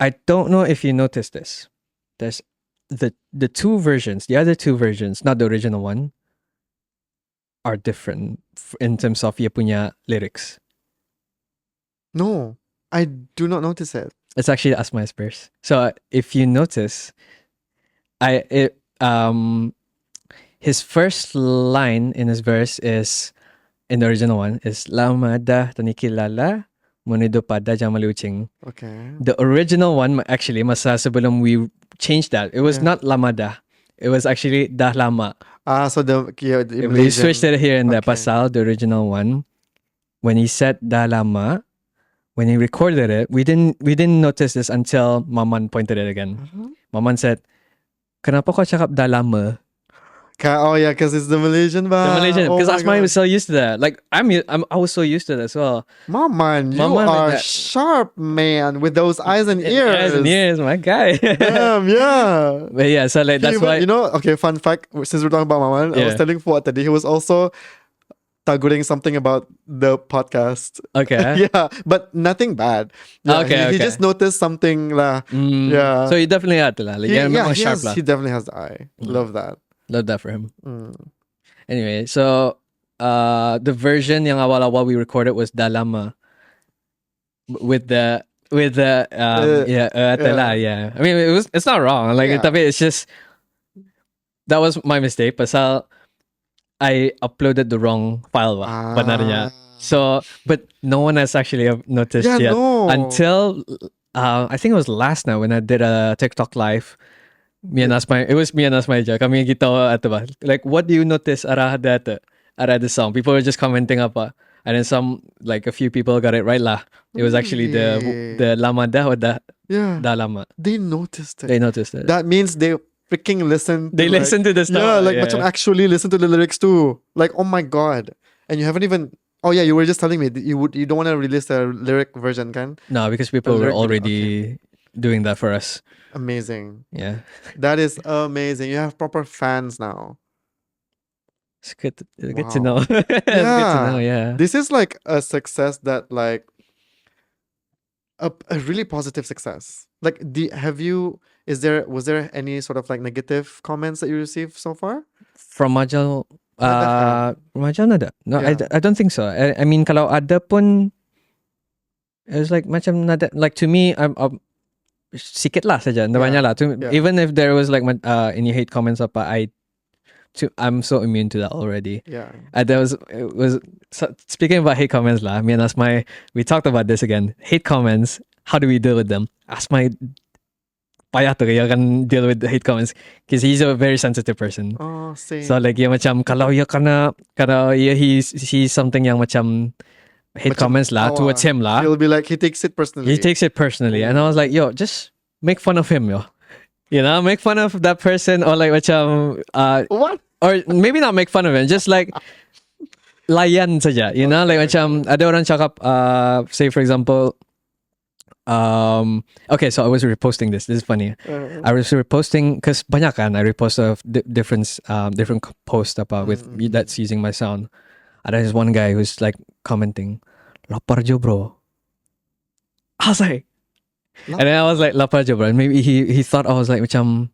I don't know if you noticed this. There's the two versions, the other 2 versions, not the original one, are different in terms of ia punya lyrics. No, I do not notice it. It's actually Asma's verse. So if you notice, his first line in his verse is, in the original one, is Lama dah tanikilala munido pada jamali ucing. Okay. The original one, actually, masa sebelum we changed that, it was not lama dah. It was actually dah lama. So the we switched it here and there. Pasal the original one, when he said dah lama, when he recorded it, we didn't notice this until Maman pointed it again. Maman said, "Kenapa kau cakap dah lama?" Oh yeah, because it's the Malaysian vibe. The Malaysian, because Asma was so I was so used to it as well. Maman, you are sharp, man, with those eyes and ears. Eyes and ears, my guy. Damn, yeah. But yeah, so like that's why, you know. Okay, fun fact. Since we're talking about Maman, I was telling Fuad today, he was also taguring something about the podcast. Okay. Yeah, but nothing bad. Yeah, okay, he just noticed something lah. Yeah. So he definitely had lah. Like, he definitely has the eye. Love that. Love that for him. Anyway, so the version yang awal-awal we recorded was Dalama with the yeah. I mean, it's not wrong. Like it's just that was my mistake. Pasal I uploaded the wrong file banarnya. So, but no one has actually noticed yet until I think it was last night when I did a TikTok live. It was me and Asma je. Kami kita ato ba. Like, what do you notice ara the song? People were just commenting apa. And then some, like a few people got it right lah. It was actually Really? the lama dah or dah Yeah. lama. They noticed it. They noticed it. That means they freaking listen. They listen to the stuff. Yeah, like macam actually listen to the lyrics too. Like, oh my god. And you haven't even. Oh yeah, you were just telling me that you don't want to release the lyric version, kan? No, because people were lyric video, already doing that for us. Amazing. Yeah. That is amazing. You have proper fans now. It's good to Wow. know. It's good to know, yeah. This is like a success that like a really positive success. Like was there any sort of like negative comments that you received so far? From Majal, Majal ada? No, Yeah. I don't think so. I mean, kalau ada pun, it was like macam nada, like to me, I'm sikit lah saja, nda banyak lah. Even if there was like any hate comments apa, I'm so immune to that already. Yeah. It was speaking about hate comments lah. Me and Asmai, we talked about this again. Hate comments, how do we deal with them? Asmai payah tu dia akan deal with the hate comments because he's a very sensitive person. Oh, same. So like dia macam kalau he sees something yang macam hate comments lah towards him lah. He'll be like, he takes it personally. He takes it personally, and I was like, yo, just make fun of him, yo. You know, make fun of that person, or like macam what? Or maybe not make fun of him, just like layan saja. You know, like macam ada orang cakap, say for example, okay, so I was reposting this. This is funny. I was reposting because banyak kan. I repost of different posts about with that's using my sound. And there's one guy who's like commenting, lapar jo bro. I was like, and then I was like, lapar jo bro. And maybe he thought I was like macam,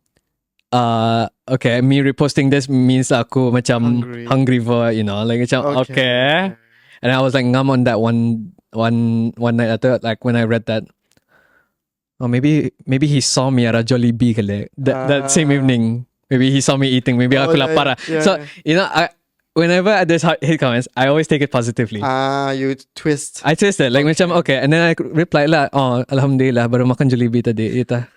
okay, me reposting this means aku macam hungry for, you know, like macam okay. And I was like ngam on that one night. I thought like when I read that, oh maybe he saw me at a Jollibee kali that same evening. Maybe he saw me eating. Maybe aku lapar. So you know, whenever there's hate comments, I always take it positively. You twist. I twist it like macam okay, and then I reply lah, oh alhamdulillah baru makan Jollibee tadi. Ita.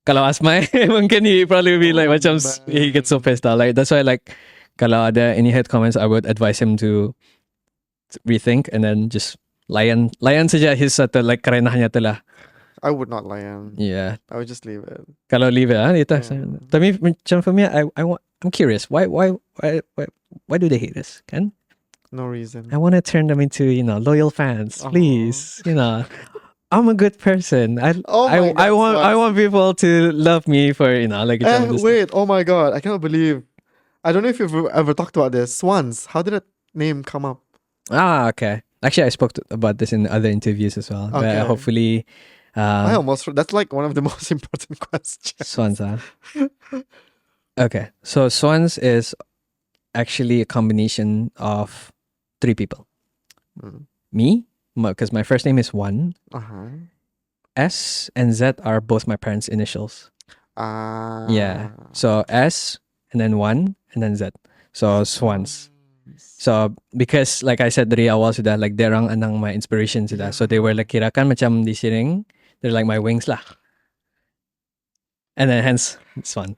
Kalau Asmai, mungkin he probably be like macam he gets so pissed out. Like that's why like kalau ada any hate comments, I would advise him to rethink and then just layan saja his like karenahnya tu lah. I would not layan. Yeah. I would just leave it. Kalau leave it, ito. Tapi macam for me, I'm curious. Why do they hate us? Kan? No reason. I want to turn them into, you know, loyal fans. Please, you know. I'm a good person. I want people to love me for, you know, like. Wait, oh my god, I cannot believe. I don't know if you've ever talked about this. Swanz. How did that name come up? Ah, okay. Actually, I spoke about this in other interviews as well. Okay. But hopefully. That's like one of the most important questions. Swanz, huh? Okay, so Swanz is actually a combination of 3 people. Me, because my first name is One. S and Z are both my parents' initials. Yeah, so S and then One and then Z. So Swanz. So because like I said dari awal sudah, like derang anang my inspiration sudah. So they were like kirakan macam di siring. They're like my wings lah. And then hence it's fun.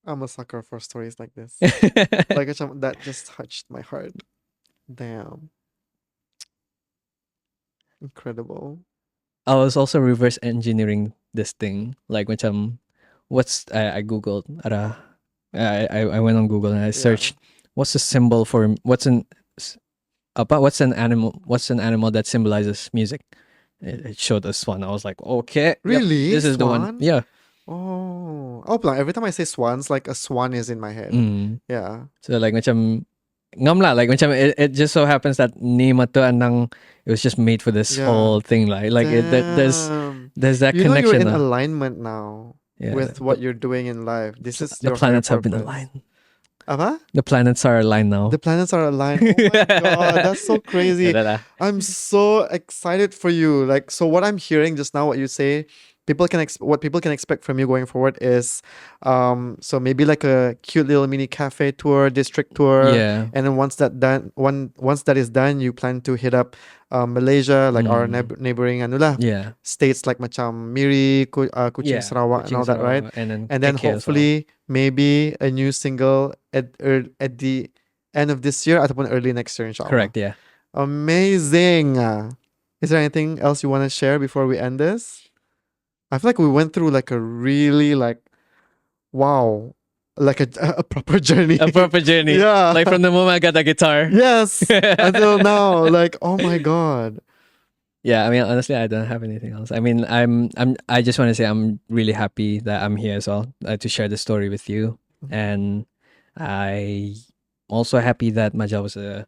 I'm a sucker for stories like this. Like that just touched my heart. Damn. Incredible. I was also reverse engineering this thing. Like macam I googled I went on Google and I searched what's the symbol for what's an animal that symbolizes music. It showed us one. I was like, okay, really? Yep, this is Swan? the one. Yeah. Oh, every time I say swans, like a swan is in my head. Yeah. So like macam ngam lah, like macam it just so happens that ni mata anang it was just made for this whole thing, like there's that you connection. Know you're in alignment now with what you're doing in life. This is the planets have been aligned. The planets are aligned now. The planets are aligned. Oh my god, that's so crazy. I'm so excited for you. Like, so what I'm hearing just now, what you say, what people can expect from you going forward is, so maybe like a cute little mini cafe tour, district tour. Yeah. And then once that is done, you plan to hit up Malaysia, like our neighboring states like macam Miri, Kuching, Sarawak, and all that, right? And then hopefully maybe a new single at the end of this year ataupun early next year, inshallah. Correct, yeah. Amazing. Is there anything else you want to share before we end this? I feel like we went through like a really like, wow, like a proper journey. A proper journey. Yeah. Like from the moment I got the guitar. Yes. Until now, like, oh my God. Yeah, I mean, honestly, I don't have anything else. I mean, I just want to say I'm really happy that I'm here as well to share the story with you, and I also happy that Majal was a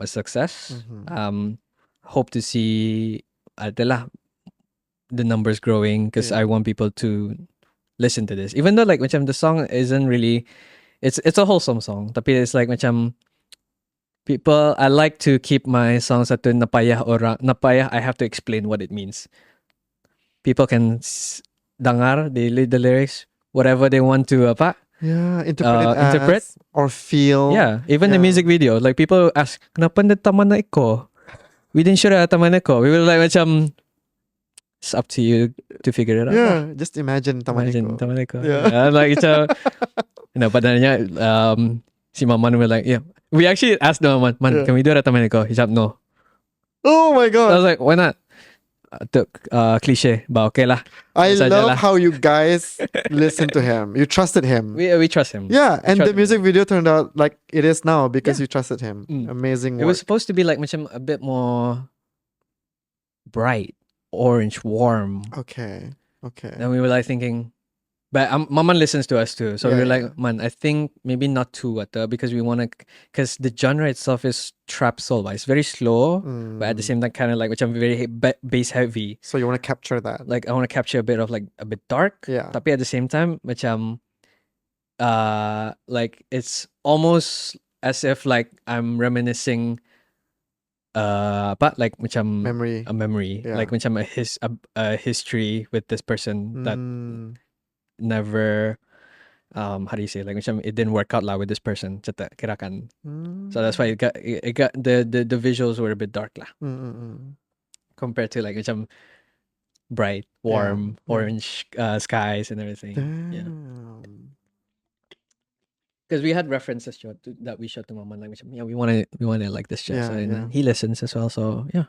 success. Hope to see the numbers growing because Yeah. I want people to listen to this, even though like macam the song isn't really, it's a wholesome song, tapi it's like macam people, I like to keep my songs at napayah napayah. I have to explain what it means. People can dangar, they read the lyrics, whatever they want to Yeah, interpret interpret or feel. Yeah, even the Yeah. music video, like people ask, kenapa na taman na iko? We didn't show that taman na iko. We were like macam, it's up to you to figure it out. Yeah, just imagine Imagine Tamaniko. taman na iko. Yeah. Like it's a, padanya si Maman were like, yeah. We actually asked the Maman, Yeah. can we do that taman na iko? He said no. Oh my So I God. was like, why not? Cliche, but okay lah. I Saja love lah. how you guys listened to him. You trusted him. We trust him. Yeah, and the trusted music video turned out like it is now because Yeah. you trusted him. Mm. Amazing It work. was supposed to be like macam a bit more bright, orange, warm. Okay. Then we were like thinking, but Maman listens to us too, so we Yeah, were like, yeah. man, I think maybe not too because we want to, because the genre itself is trap soul, but it's very slow, but at the same time kind of like which I'm very bass heavy. So you want to capture that. Like I want to capture a bit of like a bit dark, Yeah. tapi at the same time macam like it's almost as if like I'm reminiscing like macam Memory. a memory, Yeah. like macam a history with this person that Mm. never how do you say, like macam it didn't work out lah with this person. Cata kirakan. So that's why it got the visuals were a bit dark lah compared to like macam bright, warm, Yeah. orange skies and everything. Yeah. Damn. Because we had references that we showed to Mama, like yeah, we want to like this shit. Yeah, So and yeah. he listens as well. So yeah,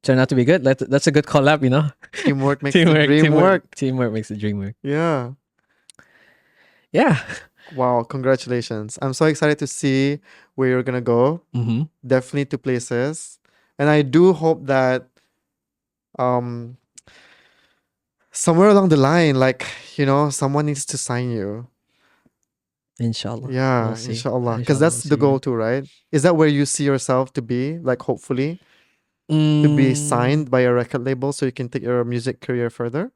turned out to be good. That's a good collab, you know. Teamwork makes the dream work. Teamwork makes the dream work. Yeah. Yeah. Wow, congratulations. I'm so excited to see where you're gonna go. Mm-hmm. Definitely to places. And I do hope that somewhere along the line, like, you know, someone needs to sign you. Inshallah. Yeah, We'll see. inshallah. Because Inshallah, that's we'll the see, goal too, right? Is that where you see yourself to be? Like, hopefully, to be signed by a record label so you can take your music career further?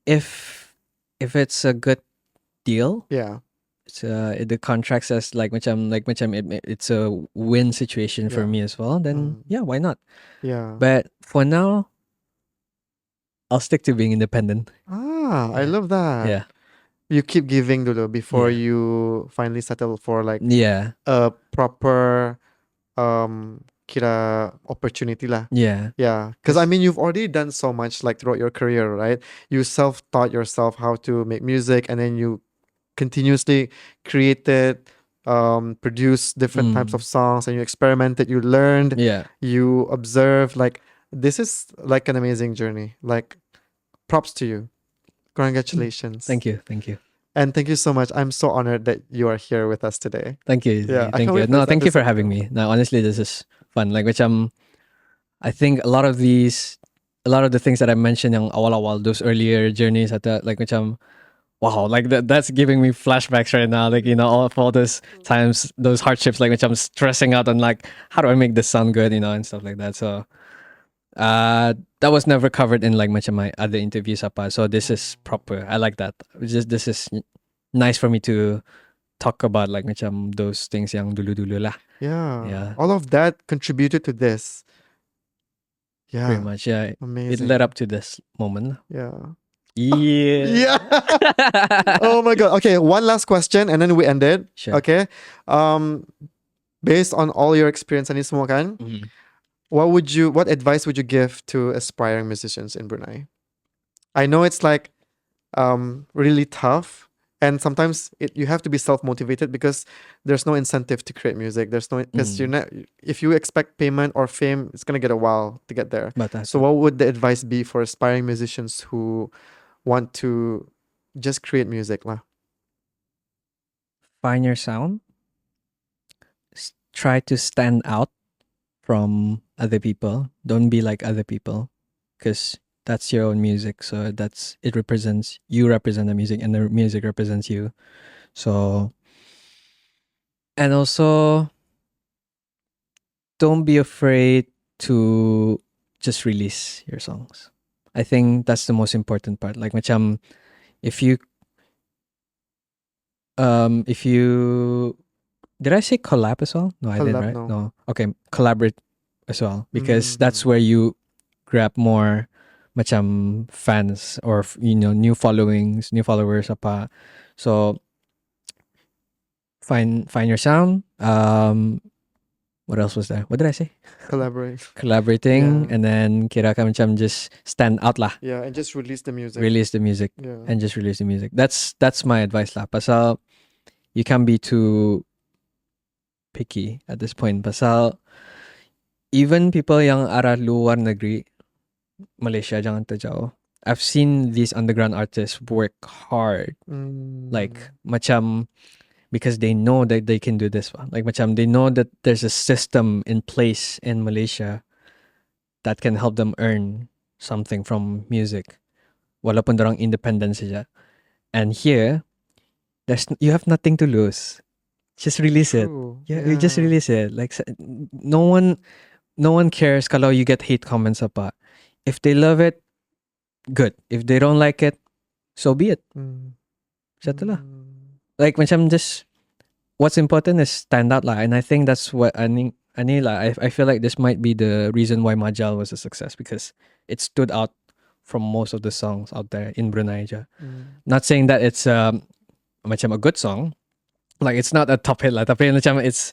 If it's a good deal, Yeah. it's the contract says like macam it's a win situation for Yeah. me as well, then yeah, why not? Yeah. But for now, I'll stick to being independent. I Yeah. love that. Yeah. You keep giving dulu before Yeah. you finally settle for like Yeah. a proper kira opportunity lah. Yeah. Yeah, because I mean, you've already done so much like throughout your career, right? You self-taught yourself how to make music, and then you continuously created, produce different types of songs, and you experimented, you learned, Yeah. you observed. Like, this is like an amazing journey. Like, props to you. Congratulations. Thank you. Thank you. And thank you so much. I'm so honored that you are here with us today. Thank you. Yeah, I Thank can't wait you. for No, this thank you for episode. having me. No, honestly, this is fun. Like, which I think a lot of the things that I mentioned in awal-awal, those earlier journeys at that, like, which wow, like that's giving me flashbacks right now. Like, you know, all those times, those hardships, like, which I'm stressing out on, like, how do I make this sound good, you know, and stuff like that. So, that was never covered in like much of my other interviews, apa. So this is proper. I like that. This is nice for me to talk about like macam those things yang dulu-dulu lah. Yeah. Yeah. All of that contributed to this. Yeah. Pretty much, yeah. It Amazing. led up to this moment. Yeah. Yeah. Yeah. Oh my God. Okay, one last question and then we end it. Sure. Okay. Based on all your experience and semua kan, what advice would you give to aspiring musicians in Brunei? I know it's like really tough And sometimes you have to be self-motivated because there's no incentive to create music. There's no, because you're not, if you expect payment or fame, it's gonna get a while to get there. But So what would the advice be for aspiring musicians who want to just create music lah? Find your sound. Try to stand out from other people. Don't be like other people, because that's your own music. So it represents, you represent the music, and the music represents you. So, and also, don't be afraid to just release your songs. I think that's the most important part. Like macam, if you did I say collab as well? No, I didn't, right? No. Okay, collaborate as well, because that's where you grab more macam fans, or new followers apa. So find your sound. What else was there? What did I say? Collaborating, and then kira ka macam just stand out lah. Yeah, and just release the music. Yeah. And just release the music. That's my advice lah. Pasal you can't be too picky at this point. Pasal even people yang arah luar negeri, Malaysia jangan terjauh, I've seen these underground artists work hard. Like macam, because they know that they can do this. Like macam they know that there's a system in place in Malaysia that can help them earn something from music, walaupun dorang independent saja. And here, you have nothing to lose. Just release it. Yeah, you just release it. Like no one cares kalau you get hate comments apa. If they love it, good. If they don't like it, so be it. Satu lah. Like macam just, what's important is stand out lah. And I think that's what I feel like this might be the reason why Majal was a success, because it stood out from most of the songs out there in Brunei. Not saying that it's macam a good song. Like it's not a top hit lah. Tapi macam it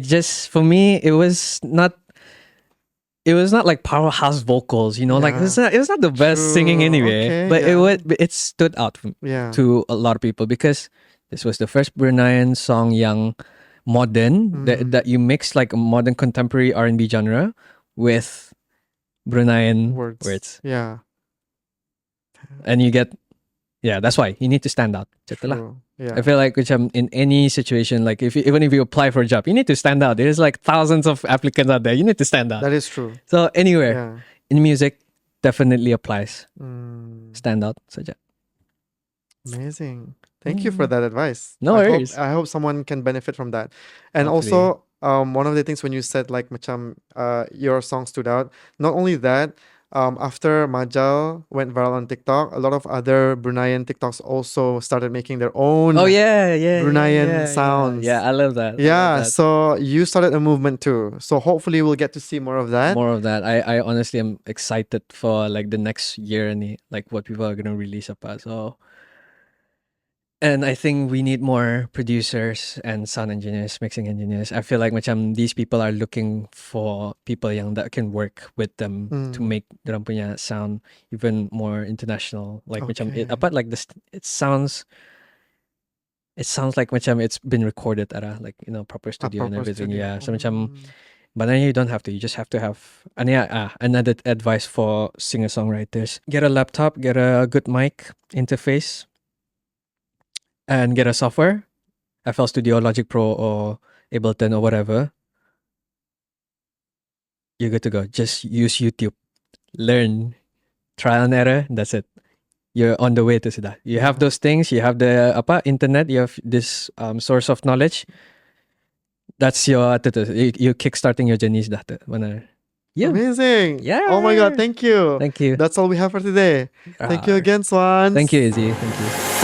just, for me, it was not like powerhouse vocals, like it was not the best singing anyway. But it stood out to a lot of people, because this was the first Bruneian song yang modern, that you mix like a modern contemporary R&B genre with Bruneian words. Yeah. And you get, that's why you need to stand out. Yeah. I feel like in any situation, like even if you apply for a job, you need to stand out. There's like thousands of applicants out there. You need to stand out. That is true. So anywhere in music, definitely applies. Stand out saja. Amazing. Thank you for that advice. No worries. I hope someone can benefit from that. And hopefully. Also, one of the things when you said like macam your song stood out, not only that, after Majal went viral on TikTok, a lot of other Bruneian TikToks also started making their own Bruneian sounds. Yeah, I love that. Yeah, so you started a movement too. So hopefully we'll get to see more of that. I honestly am excited for like the next year and like what people are gonna release apa. So, and I think we need more producers and sound engineers, mixing engineers. I feel like macam these people are looking for people that can work with them to make dorang punya sound even more international. Like macam like this, it sounds like macam it's been recorded at a like proper studio and everything. Yeah, so macam, but then you don't have to. You just have to have. And another advice for singer-songwriters: get a laptop, get a good mic interface, and get a software, FL Studio, Logic Pro, or Ableton, or whatever. You're good to go. Just use YouTube. Learn. Trial and error. That's it. You're on the way to that. You have those things. You have the internet. You have this source of knowledge. That's your... You're kickstarting your journeys. Yeah. Amazing. Yeah. Oh my God. Thank you. Thank you. That's all we have for today. Thank you again, Swanz. Thank you, Izzy. Thank you.